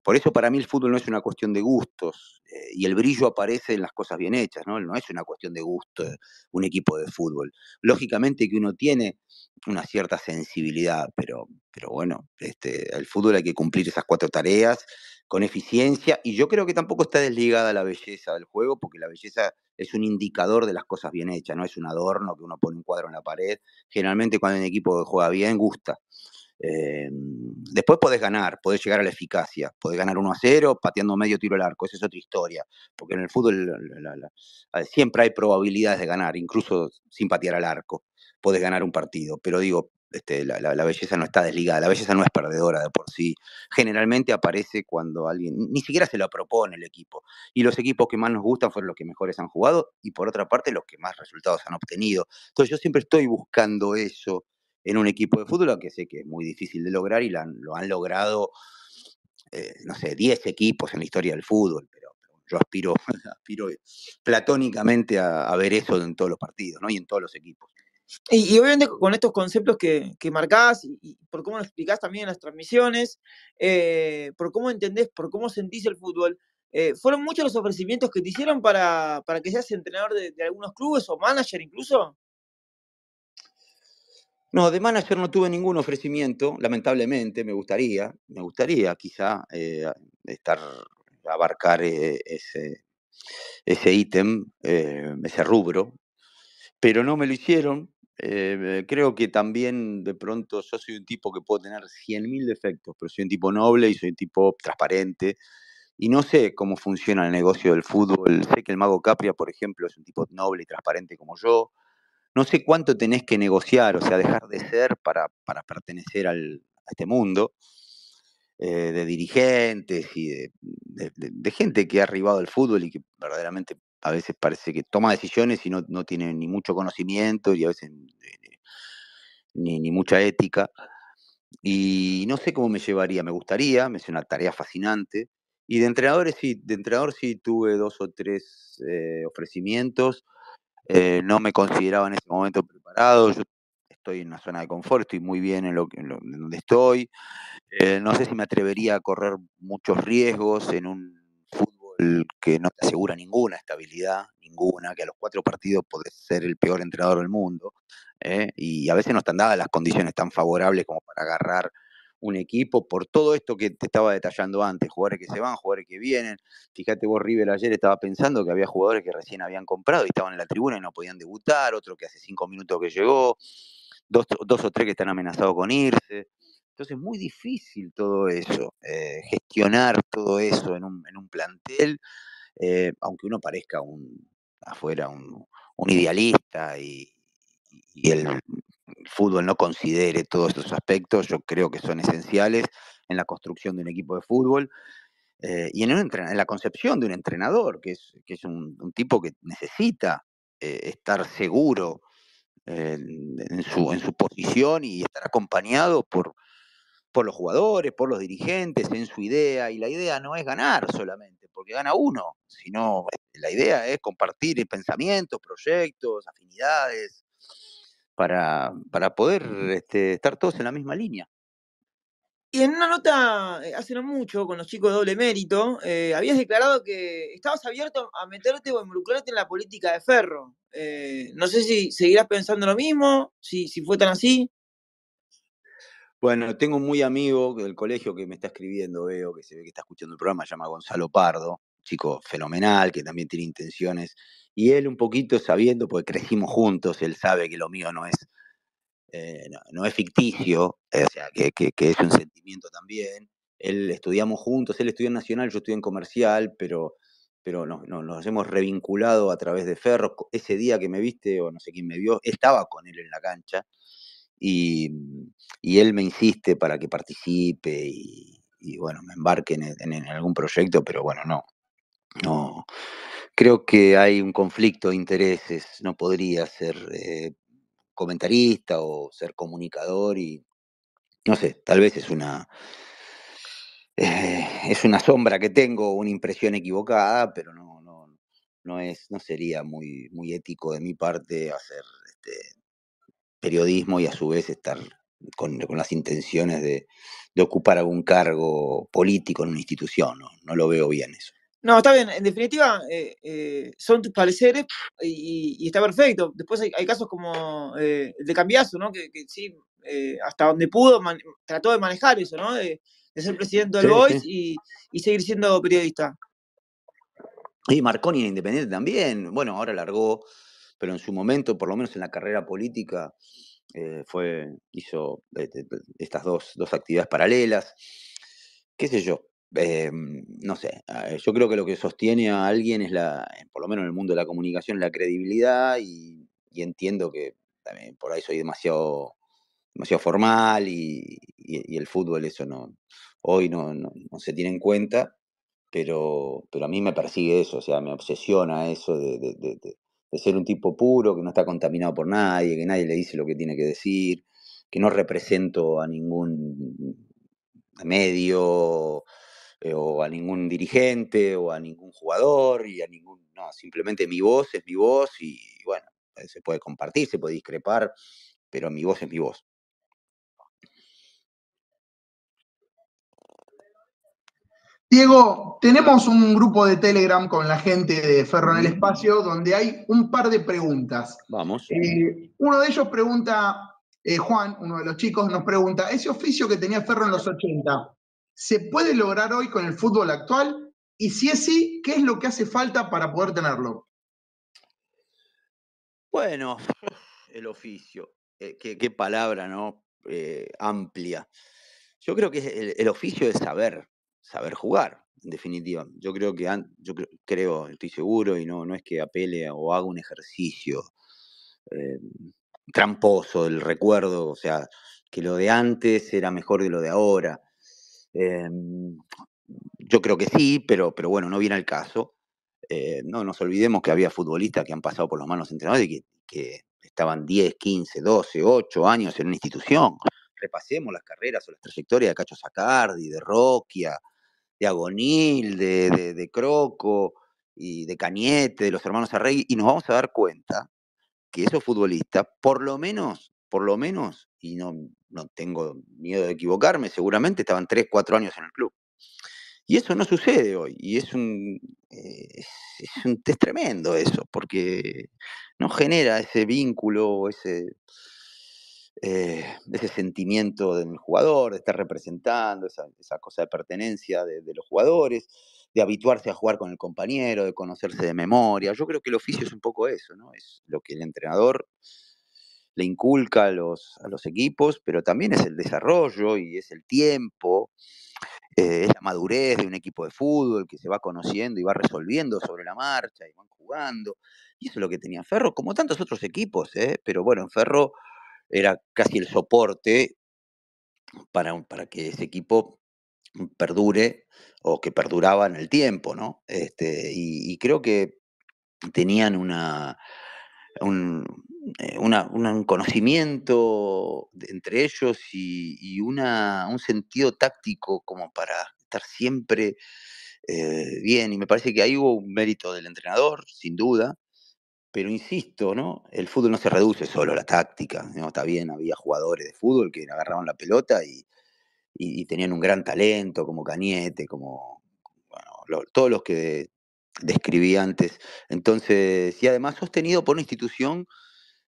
por eso para mí el fútbol no es una cuestión de gustos, y el brillo aparece en las cosas bien hechas, ¿no? No es una cuestión de gusto un equipo de fútbol. Lógicamente que uno tiene una cierta sensibilidad, pero bueno, el fútbol hay que cumplir esas 4 tareas con eficiencia, y yo creo que tampoco está desligada la belleza del juego, porque la belleza es un indicador de las cosas bien hechas, no es un adorno que uno pone un cuadro en la pared. Generalmente cuando un equipo juega bien, gusta. Después podés ganar, podés llegar a la eficacia, podés ganar 1-0 pateando medio tiro al arco, esa es otra historia, porque en el fútbol siempre hay probabilidades de ganar, incluso sin patear al arco, podés ganar un partido, pero digo, la belleza no está desligada, la belleza no es perdedora de por sí, generalmente aparece cuando alguien, ni siquiera se lo propone el equipo, y los equipos que más nos gustan fueron los que mejores han jugado, y por otra parte los que más resultados han obtenido. Entonces yo siempre estoy buscando eso en un equipo de fútbol, aunque sé que es muy difícil de lograr y lo han logrado, no sé, 10 equipos en la historia del fútbol, pero yo aspiro platónicamente a ver eso en todos los partidos, ¿no? Y en todos los equipos. Y obviamente con estos conceptos que marcás y por cómo lo explicás también en las transmisiones, por cómo entendés, por cómo sentís el fútbol, ¿fueron muchos los ofrecimientos que te hicieron para que seas entrenador de algunos clubes o manager incluso? No, de manager no tuve ningún ofrecimiento, lamentablemente. Me gustaría quizá abarcar ese ítem, ese rubro, pero no me lo hicieron. Creo que también de pronto yo soy un tipo que puedo tener 100.000 defectos, pero soy un tipo noble y soy un tipo transparente. Y no sé cómo funciona el negocio del fútbol. Sé que el Mago Capria, por ejemplo, es un tipo noble y transparente como yo. No sé cuánto tenés que negociar, o sea, dejar de ser para pertenecer a este mundo, de dirigentes y de gente que ha arribado al fútbol y que verdaderamente a veces parece que toma decisiones y no tiene ni mucho conocimiento y a veces ni mucha ética. Y no sé cómo me llevaría, me gustaría, me es una tarea fascinante. Y de entrenador sí tuve 2 o 3 ofrecimientos. No me consideraba en ese momento preparado. Yo estoy en una zona de confort, estoy muy bien en donde estoy. No sé si me atrevería a correr muchos riesgos en un fútbol que no te asegura ninguna estabilidad, ninguna, que a los 4 partidos podés ser el peor entrenador del mundo, y a veces no están dadas las condiciones tan favorables como para agarrar un equipo por todo esto que te estaba detallando antes, jugadores que se van, jugadores que vienen. Fíjate vos, River ayer estaba pensando que había jugadores que recién habían comprado y estaban en la tribuna y no podían debutar, otro que hace 5 minutos que llegó, dos o tres que están amenazados con irse. Entonces es muy difícil todo eso, gestionar todo eso en un plantel, aunque uno parezca afuera un idealista y el fútbol no considere todos estos aspectos. Yo creo que son esenciales en la construcción de un equipo de fútbol, y en la concepción de un entrenador, que es un tipo que necesita estar seguro en su posición y estar acompañado por los jugadores, por los dirigentes, en su idea. Y la idea no es ganar solamente, porque gana uno, sino la idea es compartir pensamientos, proyectos, afinidades, para poder estar todos en la misma línea. Y en una nota hace no mucho con los chicos de Doble Mérito, habías declarado que estabas abierto a meterte o involucrarte en la política de Ferro. No sé si seguirás pensando lo mismo, si fue tan así. Bueno, tengo un muy amigo del colegio que me está escribiendo, veo que se ve que está escuchando el programa, se llama Gonzalo Pardo, chico fenomenal, que también tiene intenciones, y él un poquito sabiendo, porque crecimos juntos, él sabe que lo mío no es ficticio, o sea, que es un sentimiento también. Él estudiamos juntos, él estudió en Nacional, yo estudié en Comercial, pero nos hemos revinculado a través de Ferro. Ese día que me viste, o no sé quién me vio, estaba con él en la cancha, y, y él me insiste para que participe y bueno, me embarque en algún proyecto, pero bueno, no. Creo que hay un conflicto de intereses, no podría ser comentarista o ser comunicador y no sé, tal vez es una sombra que tengo, una impresión equivocada, pero no sería muy ético de mi parte hacer periodismo y a su vez estar con las intenciones de ocupar algún cargo político en una institución. No lo veo bien eso. No, está bien. En definitiva, son tus pareceres y está perfecto. Después hay casos como el de Cambiaso, ¿no? Que sí, hasta donde pudo, trató de manejar eso, ¿no? De ser presidente del Sí, Boys sí. y seguir siendo periodista. Y Marconi en Independiente también. Bueno, ahora largó, pero en su momento, por lo menos en la carrera política, hizo estas dos actividades paralelas. ¿Qué sé yo? No sé, yo creo que lo que sostiene a alguien es por lo menos en el mundo de la comunicación, la credibilidad, y entiendo que también por ahí soy demasiado formal y el fútbol eso hoy no se tiene en cuenta, pero a mí me persigue eso, o sea, me obsesiona eso de ser un tipo puro, que no está contaminado por nadie, que nadie le dice lo que tiene que decir, que no represento a ningún medio, o a ningún dirigente o a ningún jugador no, simplemente mi voz es mi voz y bueno, se puede compartir, se puede discrepar, pero mi voz es mi voz. Diego, tenemos un grupo de Telegram con la gente de Ferro en el Espacio donde hay un par de preguntas. Vamos. Uno de ellos pregunta, Juan, uno de los chicos, nos pregunta, ese oficio que tenía Ferro en los 80, ¿se puede lograr hoy con el fútbol actual? Y si es sí, ¿qué es lo que hace falta para poder tenerlo? Bueno, el oficio, qué palabra, ¿no? Amplia. Yo creo que el oficio es saber jugar, en definitiva. Yo creo que, estoy seguro, y no es que apele o haga un ejercicio eh, tramposo del recuerdo, o sea, que lo de antes era mejor que lo de ahora. Eh, yo creo que sí, pero bueno, no viene al caso. No nos olvidemos que había futbolistas que han pasado por las manos de entrenadores que estaban 10, 15, 12, 8 años en una institución. Repasemos las carreras o las trayectorias de Cacho Sacardi, de Roquia, Agonil, de Croco y de Cañete, de los hermanos Arregui, y nos vamos a dar cuenta que esos futbolistas, por lo menos, y no tengo miedo de equivocarme, seguramente estaban 3, 4 años en el club. Y eso no sucede hoy, y es tremendo eso, porque no genera ese vínculo, ese sentimiento del jugador, de estar representando, esa cosa de pertenencia de los jugadores, de habituarse a jugar con el compañero, de conocerse de memoria. Yo creo que el oficio es un poco eso, ¿no? Es lo que el entrenador le inculca a los equipos, pero también es el desarrollo y es el tiempo, es la madurez de un equipo de fútbol que se va conociendo y va resolviendo sobre la marcha y van jugando. Y eso es lo que tenía Ferro, como tantos otros equipos, pero bueno, en Ferro era casi el soporte para que ese equipo perdure o que perduraba en el tiempo, ¿no? Y creo que tenían un conocimiento entre ellos y un sentido táctico como para estar siempre bien. Y me parece que ahí hubo un mérito del entrenador, sin duda. Pero insisto, ¿no? El fútbol no se reduce solo a la táctica, ¿no? Está bien, había jugadores de fútbol que agarraban la pelota y tenían un gran talento, como Cañete, como bueno, todos los que describí antes. Entonces, y además sostenido por una institución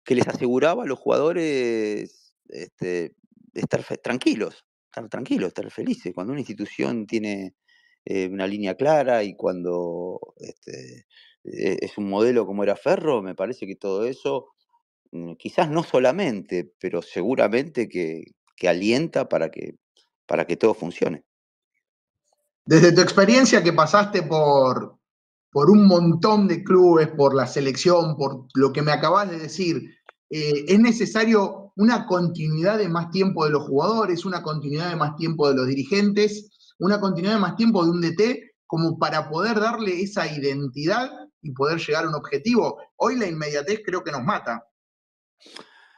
que les aseguraba a los jugadores estar tranquilos, estar felices. Cuando una institución tiene una línea clara y cuando es un modelo como era Ferro, me parece que todo eso, quizás no solamente, pero seguramente que alienta para que todo funcione. Desde tu experiencia que pasaste por un montón de clubes, por la selección, por lo que me acabas de decir, ¿es necesario una continuidad de más tiempo de los jugadores, una continuidad de más tiempo de los dirigentes, una continuidad de más tiempo de un DT, como para poder darle esa identidad y poder llegar a un objetivo? Hoy la inmediatez creo que nos mata.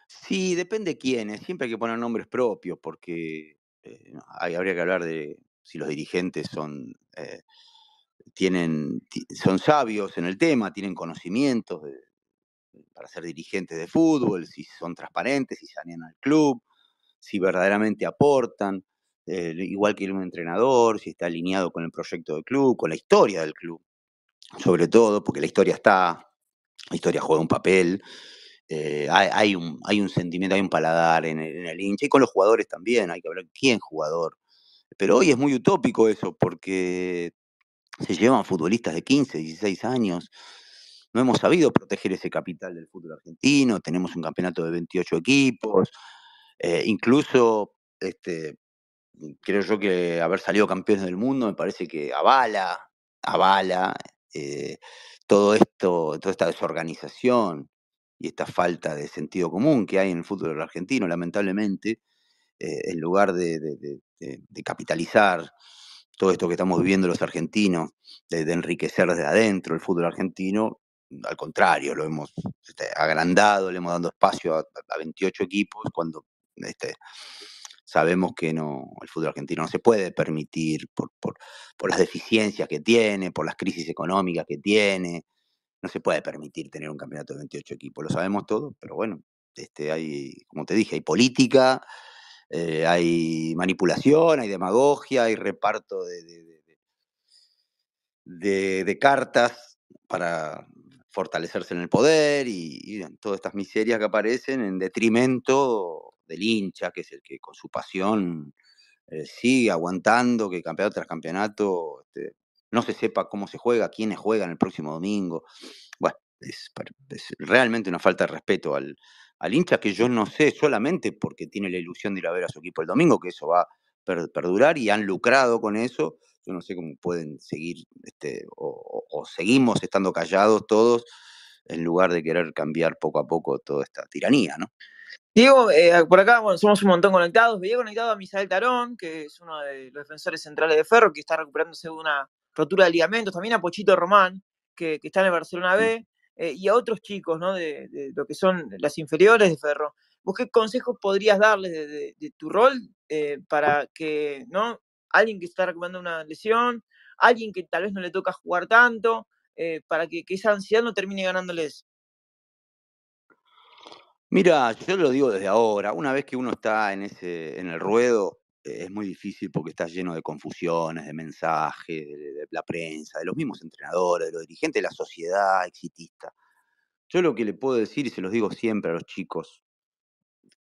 Sí, depende quiénes. Siempre hay que poner nombres propios porque habría que hablar de si los dirigentes son sabios en el tema, tienen conocimientos para ser dirigentes de fútbol, si son transparentes, si sanean al club, si verdaderamente aportan, igual que un entrenador, si está alineado con el proyecto del club, con la historia del club, sobre todo, porque la historia juega un papel. Hay un sentimiento, hay un paladar en el hincha, y con los jugadores también, hay que hablar quién jugador. Pero hoy es muy utópico eso, porque se llevan futbolistas de 15, 16 años. No hemos sabido proteger ese capital del fútbol argentino, tenemos un campeonato de 28 equipos, incluso creo yo que haber salido campeones del mundo me parece que avala todo esto, toda esta desorganización y esta falta de sentido común que hay en el fútbol argentino, lamentablemente, en lugar de capitalizar todo esto que estamos viviendo los argentinos, de enriquecer desde adentro el fútbol argentino, al contrario, lo hemos agrandado, le hemos dado espacio a 28 equipos cuando sabemos que el fútbol argentino no se puede permitir por las deficiencias que tiene, por las crisis económicas que tiene, no se puede permitir tener un campeonato de 28 equipos, lo sabemos todos, pero bueno, hay, como te dije, hay política, hay manipulación, hay demagogia, hay reparto de cartas para fortalecerse en el poder y todas estas miserias que aparecen en detrimento del hincha, que es el que con su pasión sigue aguantando que campeonato tras campeonato no se sepa cómo se juega, quiénes juegan el próximo domingo. Bueno, es realmente una falta de respeto al hincha, que yo no sé, solamente porque tiene la ilusión de ir a ver a su equipo el domingo, que eso va a perdurar y han lucrado con eso. Yo no sé cómo pueden seguir o seguimos estando callados todos en lugar de querer cambiar poco a poco toda esta tiranía, ¿no? Diego, por acá bueno, somos un montón conectados. Veía conectado a Misael Tarón, que es uno de los defensores centrales de Ferro, que está recuperándose de una rotura de ligamentos. También a Pochito Román, que está en el Barcelona B, y a otros chicos, ¿no? De lo que son las inferiores de Ferro. ¿Vos qué consejos podrías darles de tu rol para que, ¿no? alguien que está recuperando una lesión, alguien que tal vez no le toca jugar tanto, para que esa ansiedad no termine ganándoles? Mira, yo lo digo desde ahora, una vez que uno está en el ruedo, es muy difícil porque está lleno de confusiones, de mensajes, de la prensa, de los mismos entrenadores, de los dirigentes de la sociedad exitista. Yo lo que le puedo decir, y se los digo siempre a los chicos,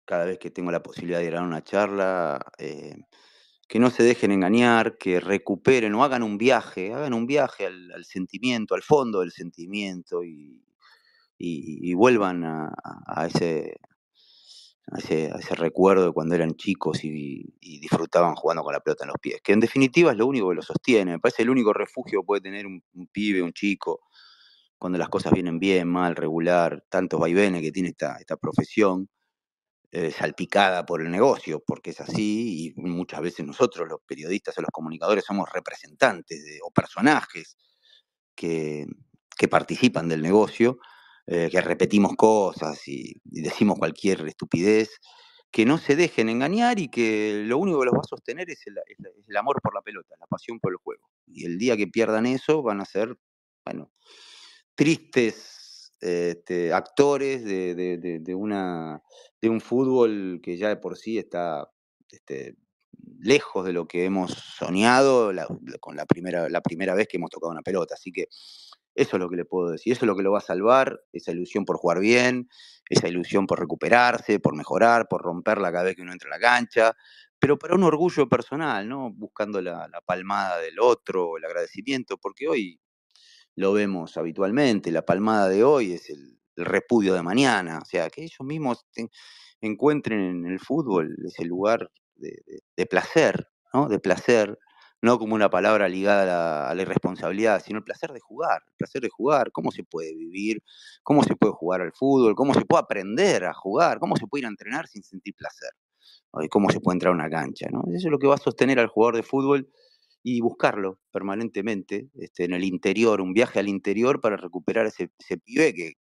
cada vez que tengo la posibilidad de ir a una charla, que no se dejen engañar, que recuperen o hagan un viaje al sentimiento, al fondo del sentimiento y vuelvan a ese recuerdo de cuando eran chicos y disfrutaban jugando con la pelota en los pies, que en definitiva es lo único que lo sostiene. Me parece el único refugio que puede tener un pibe, un chico, cuando las cosas vienen bien, mal, regular, tantos vaivenes que tiene esta profesión, salpicada por el negocio, porque es así, y muchas veces nosotros, los periodistas o los comunicadores, somos representantes o personajes que, que participan del negocio, que repetimos cosas y decimos cualquier estupidez, que no se dejen engañar y que lo único que los va a sostener es el amor por la pelota, la pasión por el juego. Y el día que pierdan eso van a ser, bueno, tristes actores de un fútbol que ya de por sí está lejos de lo que hemos soñado con la primera vez que hemos tocado una pelota. Así que eso es lo que le puedo decir, eso es lo que lo va a salvar, esa ilusión por jugar bien, esa ilusión por recuperarse, por mejorar, por romperla cada vez que uno entra a la cancha, pero para un orgullo personal, ¿no? Buscando la palmada del otro, el agradecimiento, porque hoy lo vemos habitualmente, la palmada de hoy es el repudio de mañana, o sea, que ellos mismos encuentren en el fútbol ese lugar de placer, ¿no? De placer, no como una palabra ligada a la irresponsabilidad, sino el placer de jugar, cómo se puede vivir, cómo se puede jugar al fútbol, cómo se puede aprender a jugar, cómo se puede ir a entrenar sin sentir placer, ¿no? Y cómo se puede entrar a una cancha, ¿no? Eso es lo que va a sostener al jugador de fútbol y buscarlo permanentemente en el interior, un viaje al interior para recuperar ese pibe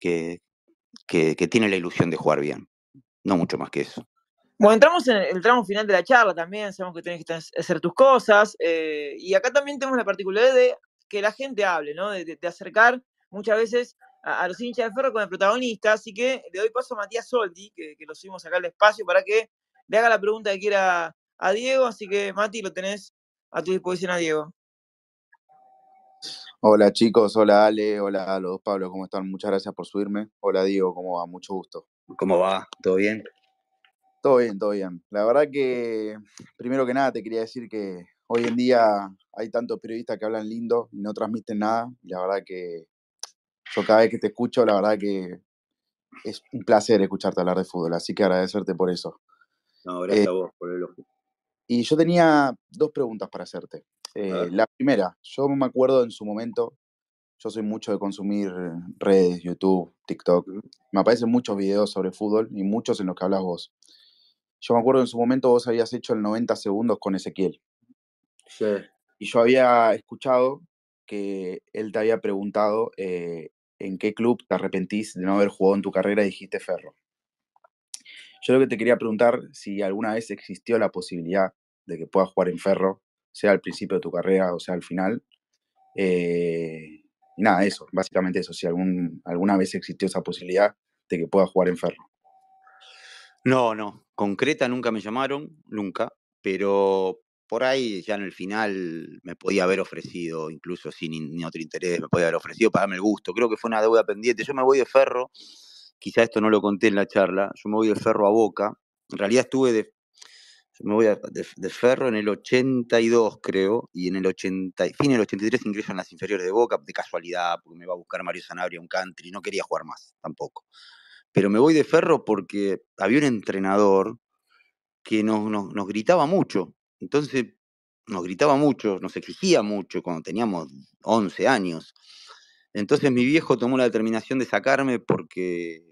que tiene la ilusión de jugar bien. No mucho más que eso. Bueno, entramos en el tramo final de la charla también, sabemos que tenés que hacer tus cosas, y acá también tenemos la particularidad de que la gente hable, ¿no? De acercar muchas veces a los hinchas de Ferro con el protagonista, así que le doy paso a Matías Soldi, que lo subimos acá al espacio, para que le haga la pregunta que quiera a Diego, así que Mati, lo tenés a tu disposición a Diego. Hola chicos, hola Ale, hola a los dos Pablo, ¿cómo están? Muchas gracias por subirme. Hola Diego, ¿cómo va? Mucho gusto. ¿Cómo va? ¿Todo bien? Todo bien, todo bien. La verdad que, primero que nada, te quería decir que hoy en día hay tantos periodistas que hablan lindo y no transmiten nada. Y la verdad que yo cada vez que te escucho, la verdad que es un placer escucharte hablar de fútbol, así que agradecerte por eso. No, gracias a vos por el elogio. Y yo tenía dos preguntas para hacerte. La primera, yo me acuerdo en su momento, yo soy mucho de consumir redes, YouTube, TikTok. Me aparecen muchos videos sobre fútbol y muchos en los que hablas vos. Yo me acuerdo en su momento vos habías hecho el 90 segundos con Ezequiel. Sí. Y yo había escuchado que él te había preguntado en qué club te arrepentís de no haber jugado en tu carrera y dijiste Ferro. Yo lo que te quería preguntar si alguna vez existió la posibilidad de que puedas jugar en Ferro, sea al principio de tu carrera o sea al final. Y nada, eso, básicamente eso, si alguna vez existió esa posibilidad de que pueda jugar en Ferro. No, concreta nunca me llamaron, nunca, pero por ahí ya en el final me podía haber ofrecido, incluso sin ni otro interés, me podía haber ofrecido para darme el gusto. Creo que fue una deuda pendiente. Yo me voy de Ferro, quizá esto no lo conté en la charla, yo me voy de Ferro a Boca. En realidad me voy de Ferro en el 82, creo, y en el fin del 83 ingreso en las inferiores de Boca, de casualidad, porque me va a buscar Mario Sanabria, un country, no quería jugar más, tampoco. Pero me voy de Ferro porque había un entrenador que nos gritaba mucho. Entonces, nos gritaba mucho, nos exigía mucho cuando teníamos 11 años. Entonces mi viejo tomó la determinación de sacarme porque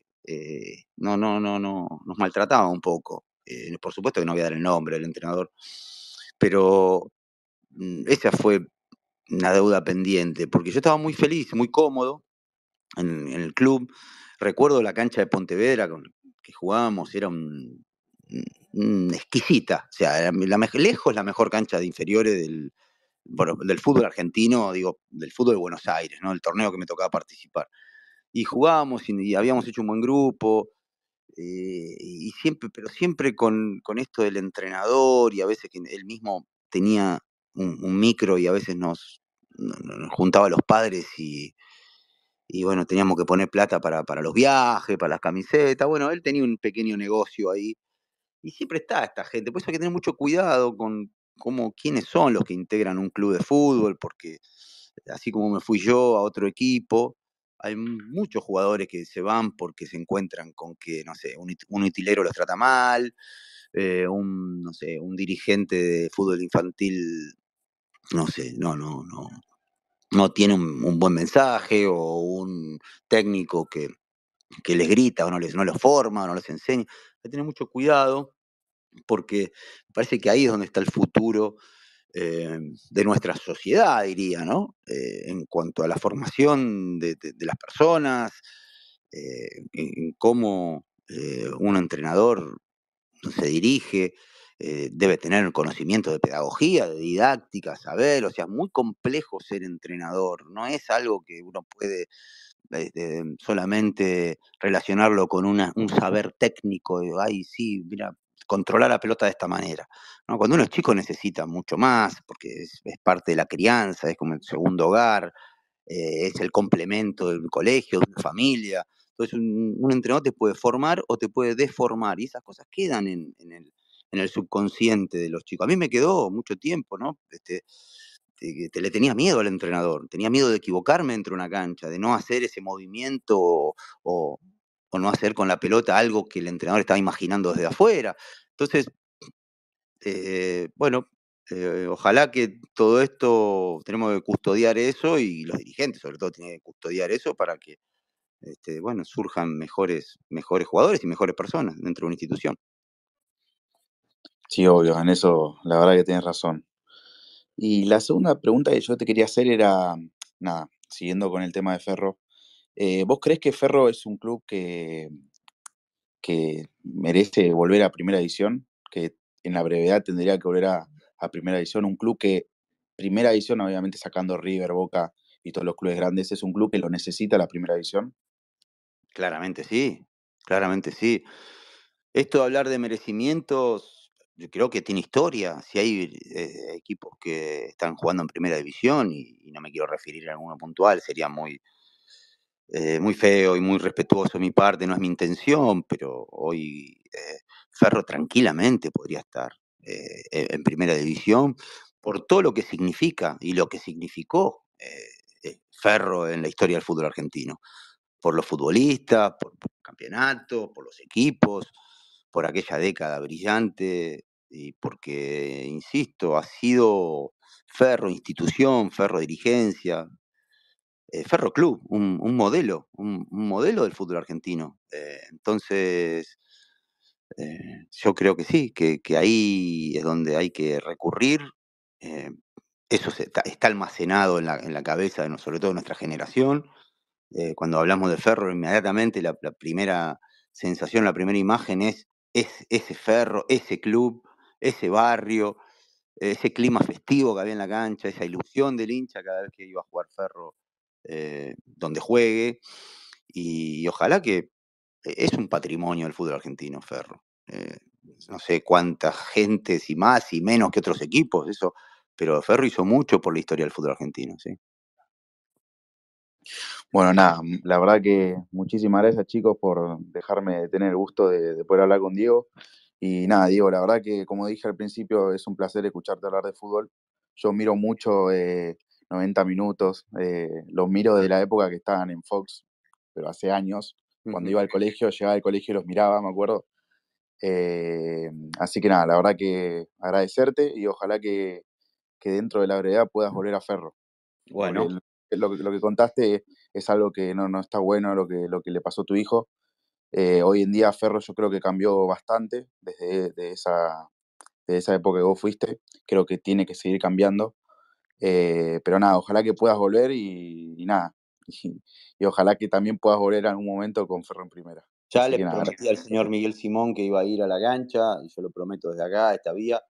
nos maltrataba un poco. Por supuesto que no voy a dar el nombre del entrenador, pero esa fue una deuda pendiente, porque yo estaba muy feliz, muy cómodo en el club. Recuerdo la cancha de Pontevedra que jugábamos, era exquisita. O sea, lejos la mejor cancha de inferiores del fútbol argentino, digo, del fútbol de Buenos Aires, ¿no? El torneo que me tocaba participar. Y jugábamos y habíamos hecho un buen grupo, y siempre, pero siempre con esto del entrenador, y a veces que él mismo tenía un micro y a veces nos juntaba a los padres y bueno, teníamos que poner plata para los viajes, para las camisetas. Bueno, él tenía un pequeño negocio ahí y siempre está esta gente. Por eso hay que tener mucho cuidado con quiénes son los que integran un club de fútbol, porque así como me fui yo a otro equipo, hay muchos jugadores que se van porque se encuentran con que, no sé, un utilero los trata mal, no sé, un dirigente de fútbol infantil, no sé, no tiene un buen mensaje, o un técnico que les grita o no los forma o no los enseña. Hay que tener mucho cuidado porque me parece que ahí es donde está el futuro de nuestra sociedad, diría, ¿no? En cuanto a la formación de las personas, en cómo un entrenador se dirige, debe tener conocimiento de pedagogía, de didáctica, saber, o sea, es muy complejo ser entrenador, no es algo que uno puede solamente relacionarlo con un saber técnico, de, ay, sí, mira, controlar la pelota de esta manera, ¿no? Cuando uno es chico necesita mucho más, porque es parte de la crianza, es como el segundo hogar, es el complemento del colegio, de una familia. Entonces un entrenador te puede formar o te puede deformar, y esas cosas quedan en el subconsciente de los chicos. A mí me quedó mucho tiempo, ¿no? Le tenía miedo al entrenador, tenía miedo de equivocarme dentro de una cancha, de no hacer ese movimiento o no hacer con la pelota algo que el entrenador estaba imaginando desde afuera. Entonces, bueno, ojalá que todo esto, tenemos que custodiar eso, y los dirigentes sobre todo tienen que custodiar eso para que bueno, surjan mejores jugadores y mejores personas dentro de una institución. Sí, obvio, en eso la verdad que tienes razón. Y la segunda pregunta que yo te quería hacer era, nada, siguiendo con el tema de Ferro, ¿vos crees que Ferro es un club que merece volver a primera división? Que en la brevedad tendría que volver a primera división. Un club que, primera división, obviamente sacando River, Boca y todos los clubes grandes, es un club que lo necesita la primera división. Claramente sí, claramente sí. Esto de hablar de merecimientos, yo creo que tiene historia. Si hay equipos que están jugando en primera división, y no me quiero referir a alguno puntual, sería muy feo y muy respetuoso de mi parte, no es mi intención, pero hoy Ferro tranquilamente podría estar en primera división por todo lo que significa y lo que significó Ferro en la historia del fútbol argentino, por los futbolistas, por el campeonato, por los equipos, por aquella década brillante, y porque, insisto, ha sido Ferro institución, Ferro dirigencia, Ferro Club, un modelo del fútbol argentino. Entonces, yo creo que sí, que ahí es donde hay que recurrir. eh, Eso está almacenado en la cabeza, sobre todo de nuestra generación. Cuando hablamos de Ferro, inmediatamente la primera sensación, la primera imagen es ese Ferro, ese club, ese barrio, ese clima festivo que había en la cancha, esa ilusión del hincha cada vez que iba a jugar Ferro, donde juegue. Y ojalá que es un patrimonio del fútbol argentino, Ferro. No sé cuántas gentes y más y menos que otros equipos, eso, pero Ferro hizo mucho por la historia del fútbol argentino, ¿sí? Bueno, nada, la verdad que muchísimas gracias, chicos, por dejarme tener el gusto de poder hablar con Diego. Y nada, Diego, la verdad que, como dije al principio, es un placer escucharte hablar de fútbol. Yo miro mucho 90 minutos, los miro desde la época que estaban en Fox, pero hace años, cuando iba al colegio, llegaba al colegio y los miraba, me acuerdo. Así que nada, la verdad que agradecerte y ojalá que dentro de la brevedad puedas volver a Ferro. Porque Bueno, lo que contaste es algo que no está bueno, lo que le pasó a tu hijo. Hoy en día Ferro yo creo que cambió bastante de esa época que vos fuiste. Creo que tiene que seguir cambiando. Pero nada, ojalá que puedas volver y nada. Y ojalá que también puedas volver en algún momento con Ferro en primera. Ya Así le que nada, prometí al señor Miguel Simón que iba a ir a la cancha, y yo lo prometo desde acá, esta vía.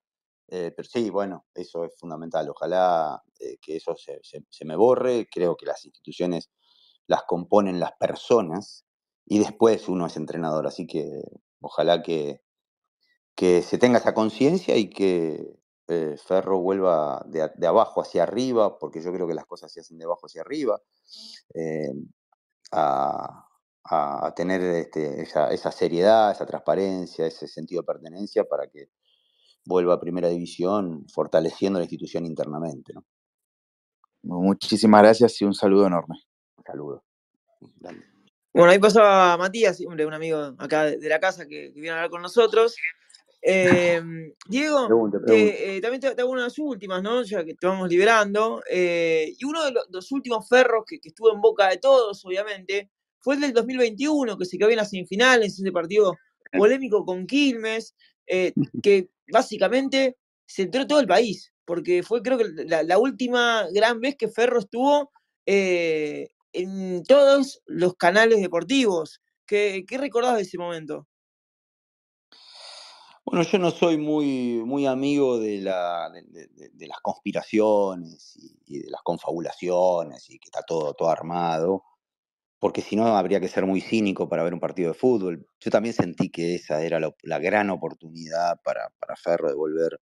Pero sí, bueno, eso es fundamental. Ojalá que eso se me borre. Creo que las instituciones las componen las personas y después uno es entrenador. Así que ojalá que se tenga esa conciencia y que Ferro vuelva de abajo hacia arriba, porque yo creo que las cosas se hacen de abajo hacia arriba, eh, a, a tener esa seriedad, esa transparencia, ese sentido de pertenencia para que vuelva a Primera División fortaleciendo la institución internamente, ¿no? muchísimas gracias y un saludo enorme. Un saludo. Grande. Bueno, ahí pasaba Matías, un amigo acá de la casa que viene a hablar con nosotros. Diego, Pregunte. también te hago unas últimas, ¿no? Ya que te vamos liberando. Y uno de los últimos ferros que estuvo en boca de todos, obviamente, fue el del 2021, que se quedó en las semifinales, ese partido polémico con Quilmes, que básicamente se entró todo el país, porque fue creo que la última gran vez que Ferro estuvo en todos los canales deportivos. ¿Qué recordás de ese momento? Bueno, yo no soy muy amigo de las conspiraciones y de las confabulaciones y que está todo armado, porque si no habría que ser muy cínico para ver un partido de fútbol. Yo también sentí que esa era la gran oportunidad para Ferro de volver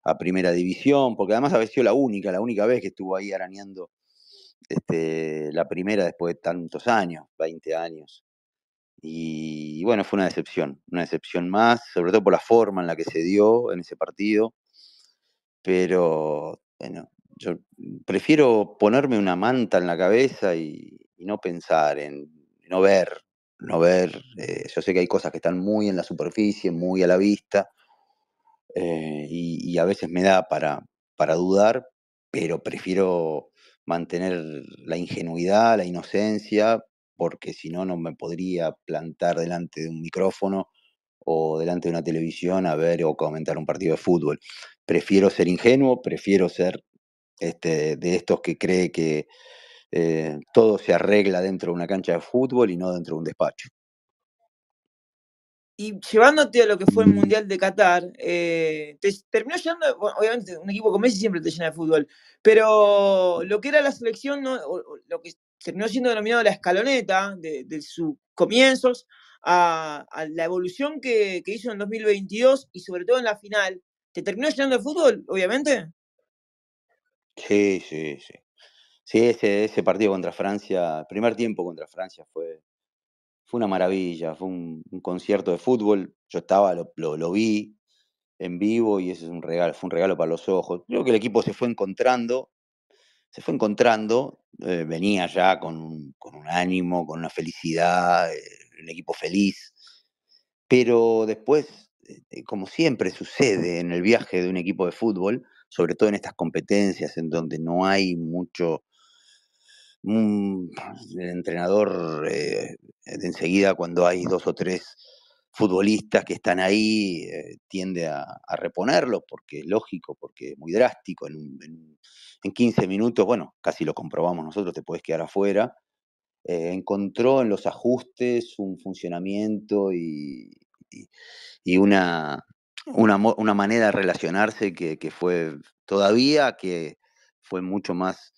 a Primera División, porque además había sido la única vez que estuvo ahí arañando la primera después de tantos años, 20 años. Y bueno, fue una decepción más, sobre todo por la forma en la que se dio en ese partido. Pero bueno, yo prefiero ponerme una manta en la cabeza y no pensar no ver, no ver. Yo sé que hay cosas que están muy en la superficie, muy a la vista, y a veces me da para dudar, pero prefiero mantener la ingenuidad, la inocencia, porque si no, no me podría plantar delante de un micrófono o delante de una televisión a ver o comentar un partido de fútbol. Prefiero ser ingenuo, prefiero ser de estos que cree que todo se arregla dentro de una cancha de fútbol y no dentro de un despacho. Y llevándote a lo que fue el Mundial de Qatar, te terminó llenando, bueno, obviamente un equipo con Messi siempre te llena de fútbol, pero lo que era la selección, ¿no? O lo que terminó siendo denominado la escaloneta de sus comienzos a la evolución que hizo en el 2022 y sobre todo en la final, ¿te terminó llenando de fútbol, obviamente? Sí, sí, sí. Sí, ese partido contra Francia, el primer tiempo contra Francia fue una maravilla, fue un concierto de fútbol. Yo estaba, lo vi en vivo y ese es fue un regalo para los ojos. Creo que el equipo se fue encontrando, venía ya con un ánimo, con una felicidad, un equipo feliz. Pero después, como siempre sucede en el viaje de un equipo de fútbol, sobre todo en estas competencias en donde no hay mucho el entrenador de enseguida cuando hay 2 o 3 futbolistas que están ahí tiende a reponerlo porque es lógico, porque es muy drástico. En 15 minutos, bueno, casi lo comprobamos nosotros, te puedes quedar afuera. Encontró en los ajustes un funcionamiento y una manera de relacionarse que fue todavía que fue mucho más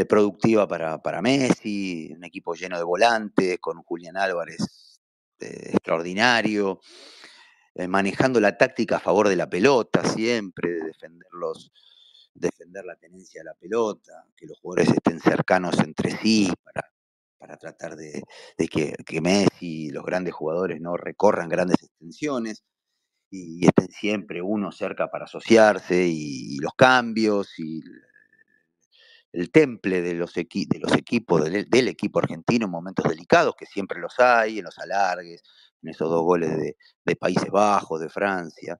productiva para Messi, un equipo lleno de volantes, con un Julián Álvarez extraordinario, manejando la táctica a favor de la pelota siempre, de defender la tenencia de la pelota, que los jugadores estén cercanos entre sí para tratar de que Messi y los grandes jugadores no recorran grandes extensiones y estén siempre uno cerca para asociarse y los cambios y el temple de los equipos, del equipo argentino en momentos delicados, que siempre los hay, en los alargues, en esos 2 goles de Países Bajos, de Francia,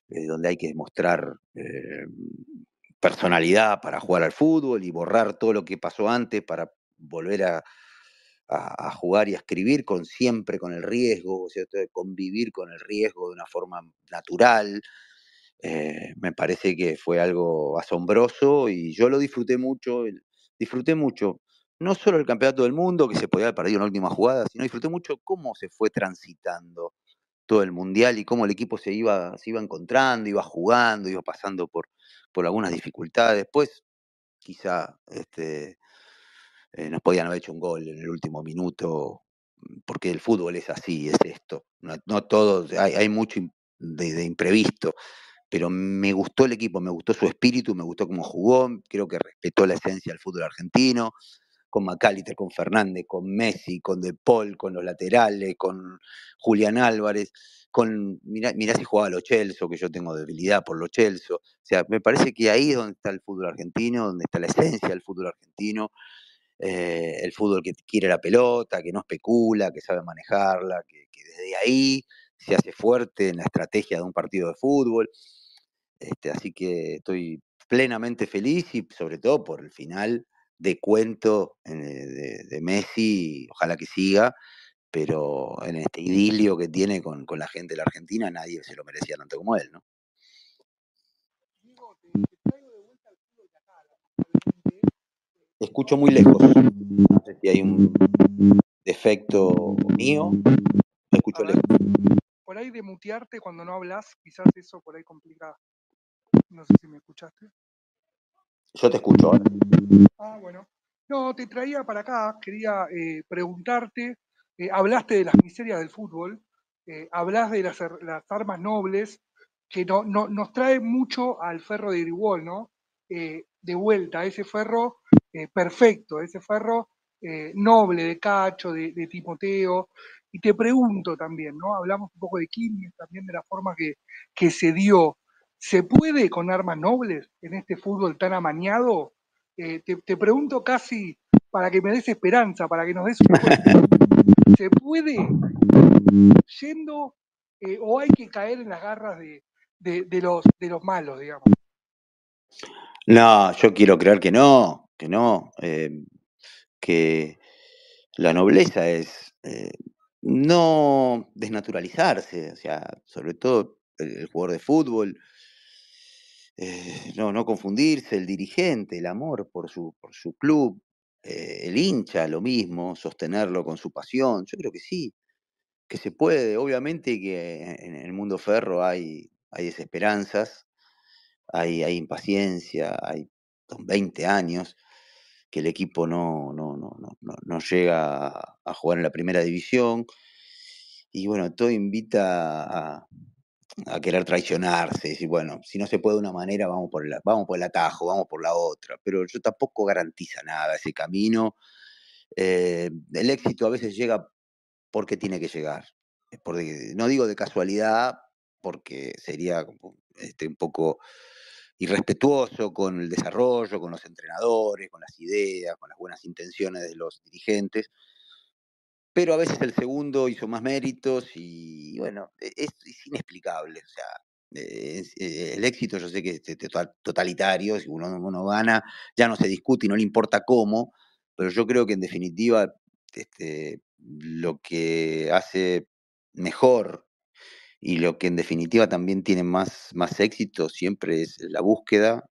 donde hay que demostrar personalidad para jugar al fútbol y borrar todo lo que pasó antes para volver a jugar y a escribir siempre con el riesgo, ¿cierto? De convivir con el riesgo de una forma natural. Me parece que fue algo asombroso y yo lo disfruté mucho. Disfruté mucho no solo el campeonato del mundo, que se podía haber perdido en la última jugada, sino disfruté mucho cómo se fue transitando todo el mundial y cómo el equipo se iba encontrando, iba jugando, iba pasando por algunas dificultades. Después, quizá nos podían haber hecho un gol en el último minuto, porque el fútbol es así, es esto. No todo, hay mucho de imprevisto, pero me gustó el equipo, me gustó su espíritu, me gustó cómo jugó, creo que respetó la esencia del fútbol argentino, con McAllister, con Fernández, con Messi, con De Paul, con los laterales, con Julián Álvarez, mirá si jugaba Lo Celso, que yo tengo debilidad por Lo Celso. O sea, me parece que ahí es donde está el fútbol argentino, donde está la esencia del fútbol argentino, el fútbol que quiere la pelota, que no especula, que sabe manejarla, que desde ahí se hace fuerte en la estrategia de un partido de fútbol. Así que estoy plenamente feliz y sobre todo por el final de cuento de Messi, ojalá que siga, pero en este idilio que tiene con la gente de la Argentina, nadie se lo merecía tanto como él, ¿no? Diego, te traigo de vuelta al fútbol de acá, lamentablemente. Escucho muy lejos, no sé si hay un defecto mío, te escucho A ver, lejos. por ahí de mutearte cuando no hablas, quizás eso por ahí complica. No sé si me escuchaste. Yo te escucho ahora. Ah, bueno. No, te traía para acá, quería preguntarte, hablaste de las miserias del fútbol, hablas de las armas nobles, que nos trae mucho al ferro de Grigol, ¿no? De vuelta, ese ferro perfecto, ese ferro noble de Cacho, de Timoteo. Y te pregunto también, ¿no? Hablamos un poco de Quilmes, también de la forma que se dio. ¿Se puede con armas nobles en este fútbol tan amañado? Te pregunto casi para que me des esperanza, para que nos des un poco de esperanza. ¿Se puede yendo o hay que caer en las garras de los malos, digamos? No, yo quiero creer que no, que la nobleza es no desnaturalizarse, o sea, sobre todo el jugador de fútbol, no confundirse, el dirigente, el amor por su club, el hincha, lo mismo, sostenerlo con su pasión, yo creo que sí, que se puede, obviamente que en el mundo ferro hay desesperanzas, hay impaciencia, hay 20 años que el equipo no llega a jugar en la primera división. Y bueno, todo invita a querer traicionarse, decir, bueno, si no se puede de una manera, vamos por el atajo, vamos por la otra. Pero yo tampoco garantiza nada ese camino. El éxito a veces llega porque tiene que llegar. No digo de casualidad, porque sería un poco irrespetuoso con el desarrollo, con los entrenadores, con las ideas, con las buenas intenciones de los dirigentes, pero a veces el segundo hizo más méritos y bueno, es inexplicable. O sea, el éxito yo sé que es totalitario, si uno gana, ya no se discute y no le importa cómo, pero yo creo que en definitiva lo que hace mejor y lo que en definitiva también tiene más éxito siempre es la búsqueda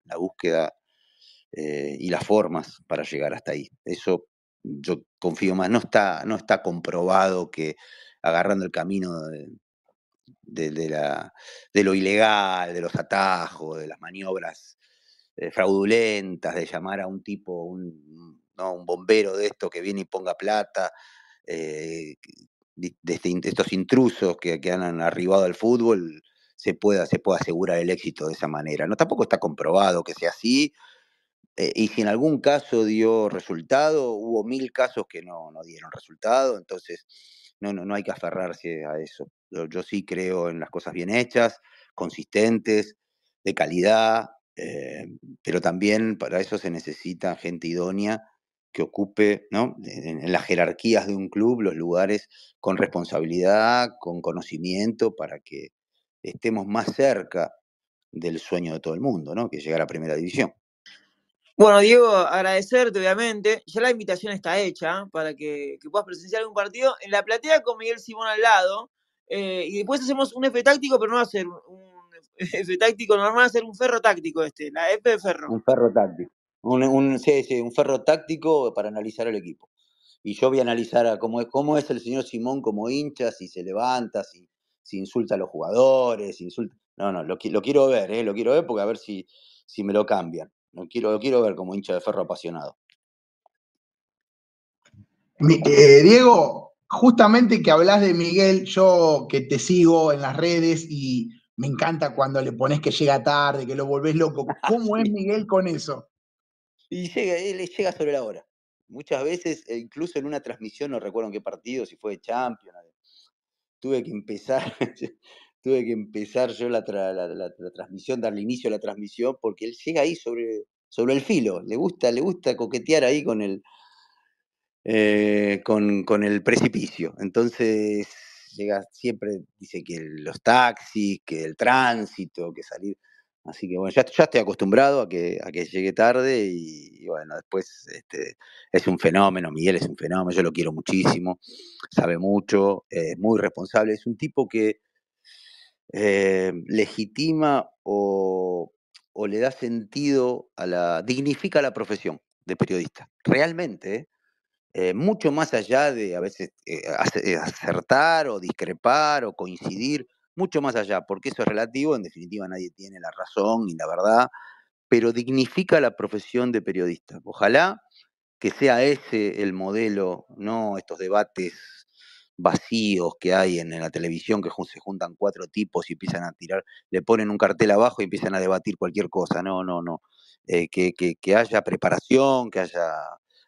y las formas para llegar hasta ahí. Eso yo confío más. No está comprobado que agarrando el camino de lo ilegal, de los atajos, de las maniobras fraudulentas, de llamar a un tipo, un bombero de esto que viene y ponga plata, de estos intrusos que han arribado al fútbol, se puede asegurar el éxito de esa manera. No, tampoco está comprobado que sea así, y si en algún caso dio resultado, hubo 1000 casos que no dieron resultado, entonces no hay que aferrarse a eso. Yo sí creo en las cosas bien hechas, consistentes, de calidad, pero también para eso se necesita gente idónea que ocupe, ¿no?, en las jerarquías de un club los lugares con responsabilidad, con conocimiento, para que estemos más cerca del sueño de todo el mundo, ¿no?, que es llegar a Primera División. Bueno, Diego, agradecerte, obviamente. Ya la invitación está hecha para que puedas presenciar un partido en la platea con Miguel Simón al lado. Y después hacemos un F táctico, pero no va a ser un F táctico normal, va a ser un ferro táctico la F de ferro. Un ferro táctico. Sí, un ferro táctico para analizar al equipo. Y yo voy a analizar cómo es el señor Simón como hincha, si se levanta, si insulta a los jugadores, insulta. No, lo quiero ver, lo quiero ver porque a ver si me lo cambian. Lo quiero ver como hincha de Ferro apasionado. Diego, justamente que hablas de Miguel, yo que te sigo en las redes y me encanta cuando le pones que llega tarde, que lo volvés loco. ¿Cómo es Sí. Miguel con eso? Y él llega sobre la hora. Muchas veces, incluso en una transmisión, no recuerdo en qué partido, si fue de Champions, tuve que empezar, tuve que empezar yo la transmisión, darle inicio a la transmisión, porque él llega ahí sobre el filo, le gusta coquetear ahí con el precipicio. Entonces llega siempre, dice que los taxis, que el tránsito, que salir. Así que bueno, ya estoy acostumbrado a que llegue tarde y bueno, después es un fenómeno, Miguel es un fenómeno, yo lo quiero muchísimo, sabe mucho, es muy responsable, es un tipo que legitima o le da sentido dignifica la profesión de periodista, realmente, mucho más allá de a veces acertar o discrepar o coincidir, mucho más allá, porque eso es relativo, en definitiva nadie tiene la razón ni la verdad, pero dignifica la profesión de periodista. Ojalá que sea ese el modelo, no estos debates vacíos que hay en la televisión, que se juntan 4 tipos y empiezan a tirar, le ponen un cartel abajo y empiezan a debatir cualquier cosa. No, no, no. Que haya preparación, que haya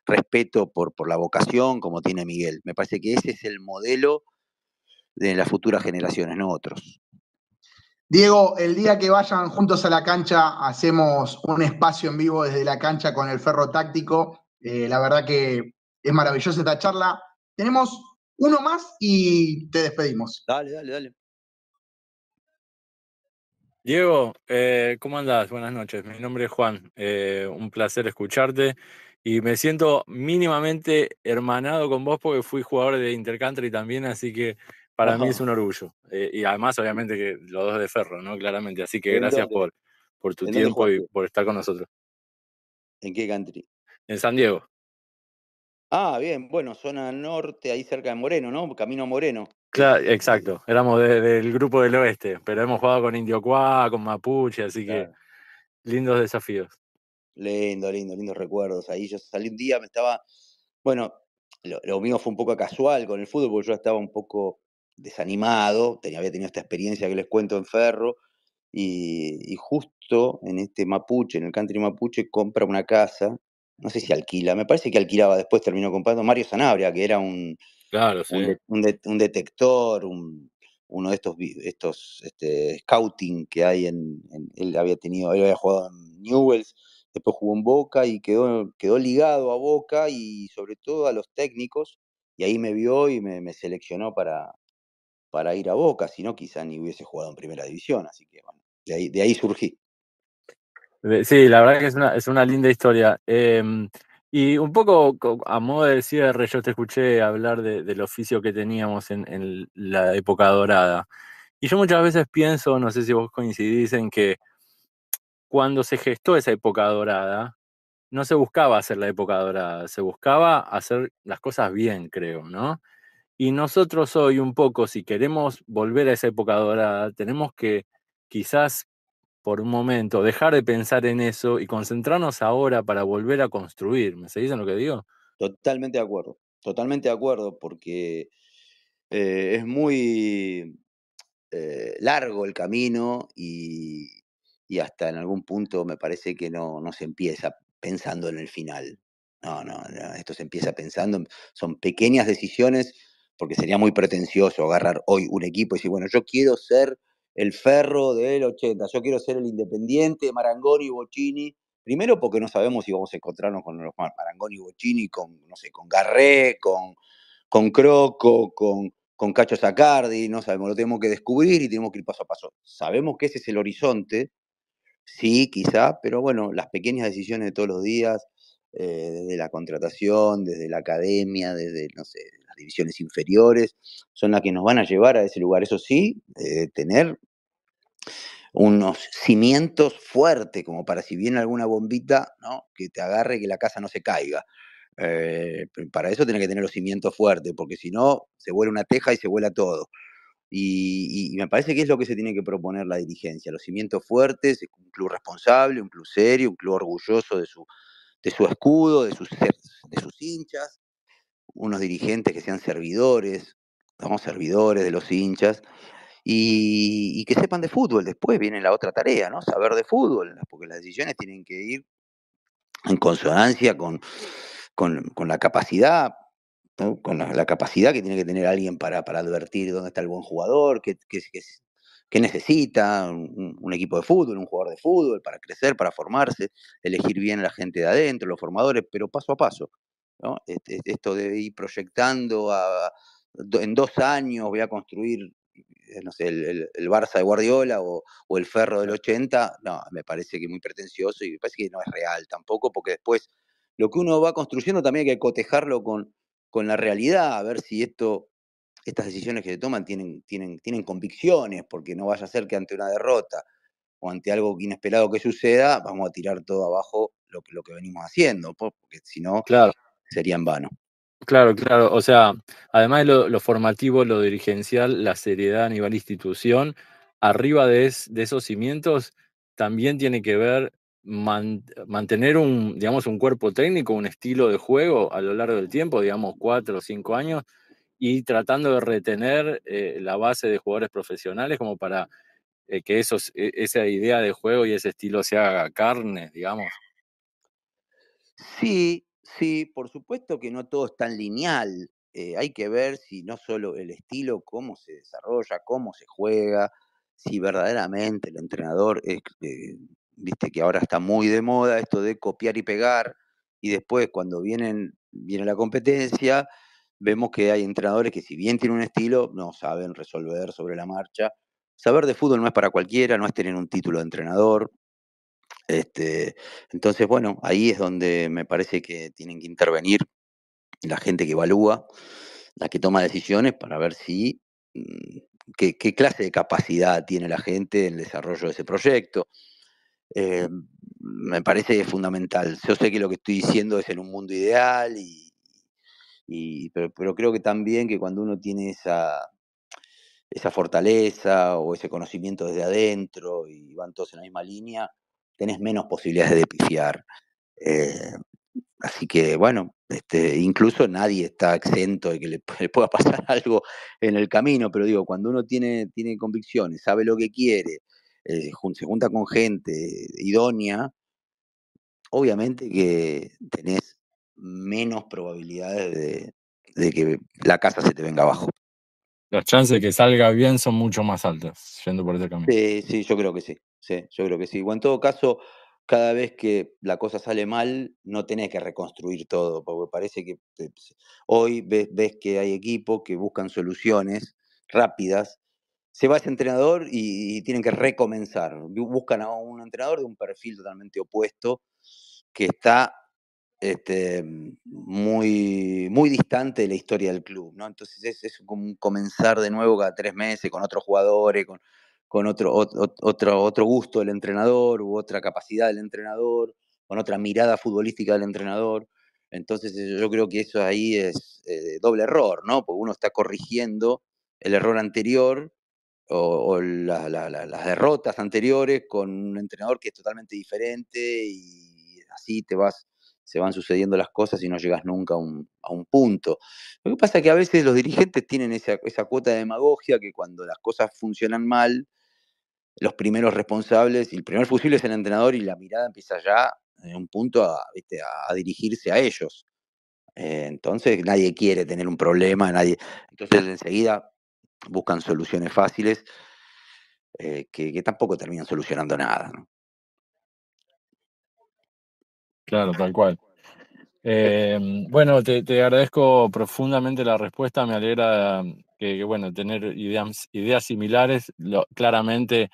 respeto por la vocación, como tiene Miguel. Me parece que ese es el modelo de las futuras generaciones, no otros. Diego, el día que vayan juntos a la cancha, hacemos un espacio en vivo desde la cancha con el Ferro Táctico. La verdad que es maravillosa esta charla. Tenemos uno más y te despedimos. Dale. Diego, ¿cómo andás? Buenas noches. Mi nombre es Juan. Un placer escucharte y me siento mínimamente hermanado con vos porque fui jugador de Intercountry también, así que para mí es un orgullo. Y además, obviamente, que los dos de Ferro, ¿no? Claramente. Así que ¿En gracias dónde? por tu ¿En dónde tiempo y jugaste? por estar con nosotros. ¿En qué country? En San Diego. Ah, bien, bueno, zona norte, ahí cerca de Moreno, ¿no? Camino a Moreno. Claro, exacto. Éramos del grupo del oeste, pero hemos jugado con Indio Cuá, con Mapuche, así que Claro. lindos desafíos. Lindos recuerdos. Ahí yo salí un día, bueno, lo mío fue un poco casual con el fútbol, porque yo estaba un poco desanimado, había tenido esta experiencia que les cuento en Ferro, y justo en este Mapuche, en el country Mapuche, compra una casa, no sé si alquila, me parece que alquilaba, después terminó comprando Mario Sanabria, que era Claro, sí. un detector, uno de estos scouting que hay él había jugado en Newell's, después jugó en Boca y quedó ligado a Boca y sobre todo a los técnicos, y ahí me vio y me seleccionó para ir a Boca, si no quizá ni hubiese jugado en primera división, así que bueno, de ahí surgí. Sí, la verdad que es una linda historia. Y un poco a modo de cierre, yo te escuché hablar del oficio que teníamos en la época dorada. Y yo muchas veces pienso, no sé si vos coincidís, en que cuando se gestó esa época dorada, no se buscaba hacer la época dorada, se buscaba hacer las cosas bien, creo, ¿no? Y nosotros hoy un poco, si queremos volver a esa época dorada, tenemos que quizás por un momento dejar de pensar en eso y concentrarnos ahora para volver a construir. ¿Me seguís en lo que digo? Totalmente de acuerdo, porque es muy largo el camino y hasta en algún punto me parece que no se empieza pensando en el final. No, esto se empieza pensando, son pequeñas decisiones, porque sería muy pretencioso agarrar hoy un equipo y decir, bueno, yo quiero ser el Ferro del 80, yo quiero ser el Independiente, Marangoni y Bocchini. Primero porque no sabemos si vamos a encontrarnos con los Marangoni y Bocchini, no sé, con Garré, con Croco, con Cacho Zacardi, no sabemos, lo tenemos que descubrir y tenemos que ir paso a paso. Sabemos que ese es el horizonte, sí, quizá, pero bueno, las pequeñas decisiones de todos los días, desde la contratación, desde la academia, desde, no sé, las divisiones inferiores, son las que nos van a llevar a ese lugar. Eso sí, tener unos cimientos fuertes, como para si viene alguna bombita, ¿no? Que te agarre y que la casa no se caiga. Para eso tenés que tener los cimientos fuertes, porque si no, se vuela una teja y se vuela todo. Y me parece que es lo que se tiene que proponer la dirigencia, los cimientos fuertes, un club responsable, un club serio, un club orgulloso de su escudo, de sus hinchas, unos dirigentes que sean servidores, ¿no? Servidores de los hinchas, y que sepan de fútbol. Después viene la otra tarea, ¿no? Saber de fútbol, porque las decisiones tienen que ir en consonancia con la capacidad, ¿no? Con la capacidad que tiene que tener alguien para advertir dónde está el buen jugador, qué necesita un equipo de fútbol, un jugador de fútbol para crecer, para formarse, elegir bien a la gente de adentro, los formadores, pero paso a paso, ¿no? Esto de ir proyectando en 2 años voy a construir, no sé, el Barça de Guardiola o el Ferro del 80, no, me parece que es muy pretencioso y me parece que no es real tampoco, porque después lo que uno va construyendo también hay que cotejarlo con la realidad, a ver si estas decisiones que se toman tienen convicciones, porque no vaya a ser que ante una derrota o ante algo inesperado que suceda, vamos a tirar todo abajo lo que venimos haciendo, porque si no, Claro. sería en vano. Claro, claro. O sea, además de lo formativo, lo dirigencial, la seriedad a nivel institución, arriba de esos cimientos también tiene que ver mantener digamos, un cuerpo técnico, un estilo de juego a lo largo del tiempo, digamos 4 o 5 años, y tratando de retener la base de jugadores profesionales como para que esa idea de juego y ese estilo se haga carne, digamos. Sí, sí, por supuesto que no todo es tan lineal. Hay que ver si no solo el estilo, cómo se desarrolla, cómo se juega, si verdaderamente el entrenador viste que ahora está muy de moda esto de copiar y pegar, y después cuando viene la competencia, vemos que hay entrenadores que si bien tienen un estilo, no saben resolver sobre la marcha. Saber de fútbol no es para cualquiera, no es tener un título de entrenador. Entonces, bueno, ahí es donde me parece que tienen que intervenir la gente que evalúa, la que toma decisiones para ver qué clase de capacidad tiene la gente en el desarrollo de ese proyecto. Eh, Me parece fundamental. Yo sé que lo que estoy diciendo es en un mundo ideal, pero creo que también que cuando uno tiene esa fortaleza o ese conocimiento desde adentro y van todos en la misma línea, tenés menos posibilidades de pifiar. Eh, Así que bueno, incluso nadie está exento de que le pueda pasar algo en el camino, pero digo, cuando uno tiene convicciones, sabe lo que quiere, se junta con gente idónea, obviamente que tenés menos probabilidades de que la casa se te venga abajo. Las chances de que salga bien son mucho más altas, yendo por ese camino. Sí, yo creo que sí. Sí, yo creo que sí. O en todo caso, cada vez que la cosa sale mal, no tenés que reconstruir todo, porque parece que hoy ves que hay equipos que buscan soluciones rápidas. Se va ese entrenador y tienen que recomenzar. Buscan a un entrenador de un perfil totalmente opuesto que está muy, muy distante de la historia del club, ¿no? Entonces es como un comenzar de nuevo cada 3 meses con otros jugadores, con otro gusto del entrenador u otra capacidad del entrenador, con otra mirada futbolística del entrenador. Entonces yo creo que eso ahí es doble error, ¿no? Porque uno está corrigiendo el error anterior o las derrotas anteriores con un entrenador que es totalmente diferente y así se van sucediendo las cosas y no llegas nunca a un punto. Lo que pasa es que a veces los dirigentes tienen esa cuota de demagogia que cuando las cosas funcionan mal, los primeros responsables, y el primer fusible es el entrenador y la mirada empieza ya en un punto ¿viste? A dirigirse a ellos. Entonces nadie quiere tener un problema, entonces enseguida buscan soluciones fáciles que tampoco terminan solucionando nada, ¿no? Claro, tal cual. Bueno, te agradezco profundamente la respuesta, me alegra bueno, tener ideas similares. Claramente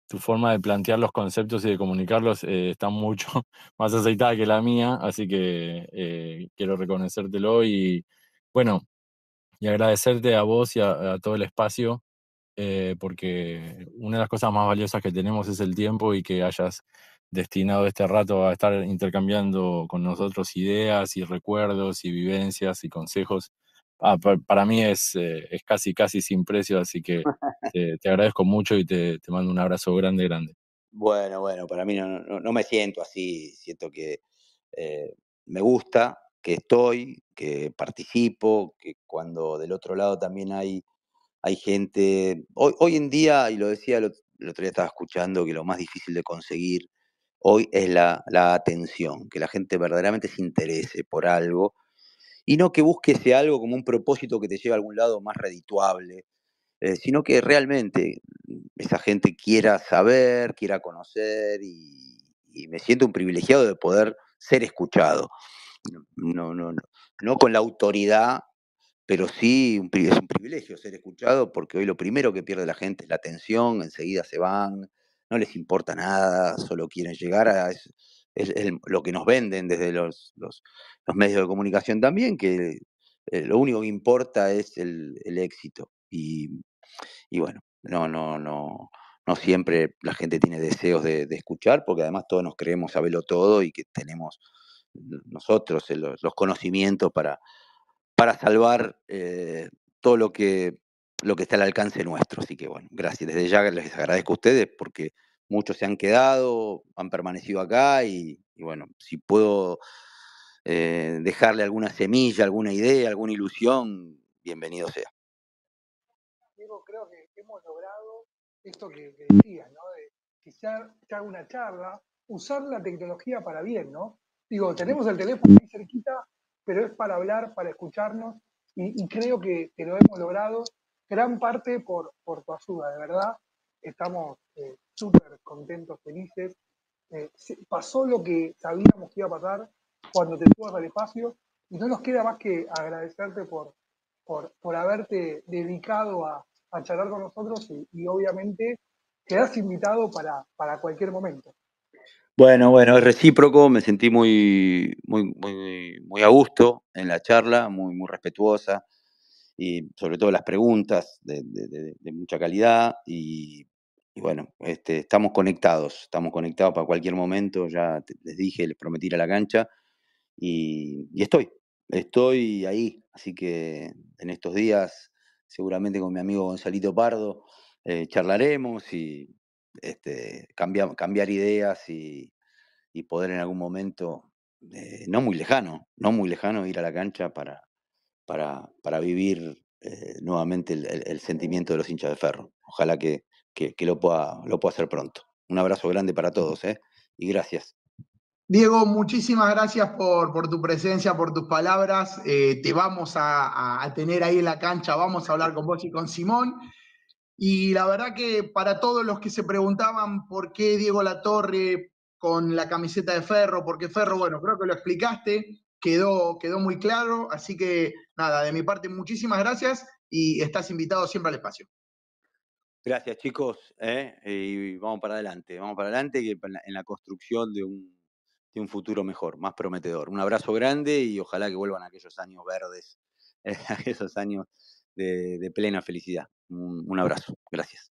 tu forma de plantear los conceptos y de comunicarlos está mucho más aceitada que la mía, así que quiero reconocértelo y bueno, y agradecerte a vos y a todo el espacio porque una de las cosas más valiosas que tenemos es el tiempo, y que hayas destinado este rato a estar intercambiando con nosotros ideas y recuerdos y vivencias y consejos, para mí es casi sin precio, así que te agradezco mucho y te mando un abrazo grande, grande. Bueno, para mí no me siento así, siento que me gusta, que estoy, que participo, que cuando del otro lado también hay gente, hoy en día, y lo decía el otro día estaba escuchando, que lo más difícil de conseguir hoy es la atención, que la gente verdaderamente se interese por algo, y no que busque ese algo como un propósito que te lleve a algún lado más redituable, sino que realmente esa gente quiera saber, quiera conocer, y me siento un privilegiado de poder ser escuchado. No con la autoridad, pero sí es un privilegio ser escuchado, porque hoy lo primero que pierde la gente es la atención, enseguida se van, no les importa nada, solo quieren llegar a... Es lo que nos venden desde los medios de comunicación también, que lo único que importa es el éxito. Y bueno, no siempre la gente tiene deseos de escuchar, porque además todos nos creemos saberlo todo y que tenemos nosotros los conocimientos para salvar todo lo que está al alcance nuestro. Así que bueno, gracias. Desde ya les agradezco a ustedes, porque muchos se han quedado, han permanecido acá, y bueno, si puedo dejarle alguna semilla, alguna idea, alguna ilusión, bienvenido sea. Diego, creo que hemos logrado esto que decías, ¿no? De quizá te haga una charla, usar la tecnología para bien, ¿no? Digo, tenemos el teléfono ahí cerquita, pero es para hablar, para escucharnos, y creo que lo hemos logrado, gran parte por tu ayuda, de verdad. Estamos súper contentos, felices. Pasó lo que sabíamos que iba a pasar cuando te subas al espacio, y no nos queda más que agradecerte por haberte dedicado a charlar con nosotros, y obviamente quedás invitado para cualquier momento. Bueno, es recíproco, me sentí muy a gusto en la charla, muy respetuosa, y sobre todo las preguntas de mucha calidad, y bueno, estamos conectados para cualquier momento. Ya les dije, les prometí ir a la cancha, y estoy ahí, así que en estos días seguramente con mi amigo Gonzalito Pardo charlaremos, y cambiar ideas, y poder en algún momento, no muy lejano, ir a la cancha para vivir nuevamente el sentimiento de los hinchas de Ferro. Ojalá que lo pueda hacer pronto. Un abrazo grande para todos, y gracias. Diego, muchísimas gracias por tu presencia, por tus palabras. Te vamos a tener ahí en la cancha, vamos a hablar con vos y con Simón. Y la verdad que para todos los que se preguntaban por qué Diego Latorre con la camiseta de Ferro, porque Ferro, bueno, creo que lo explicaste, quedó muy claro. Así que nada, de mi parte, muchísimas gracias, y estás invitado siempre al espacio. Gracias, chicos, y vamos para adelante, que en la construcción de un futuro mejor, más prometedor. Un abrazo grande, y ojalá que vuelvan aquellos años verdes, aquellos años de plena felicidad. Un abrazo, gracias.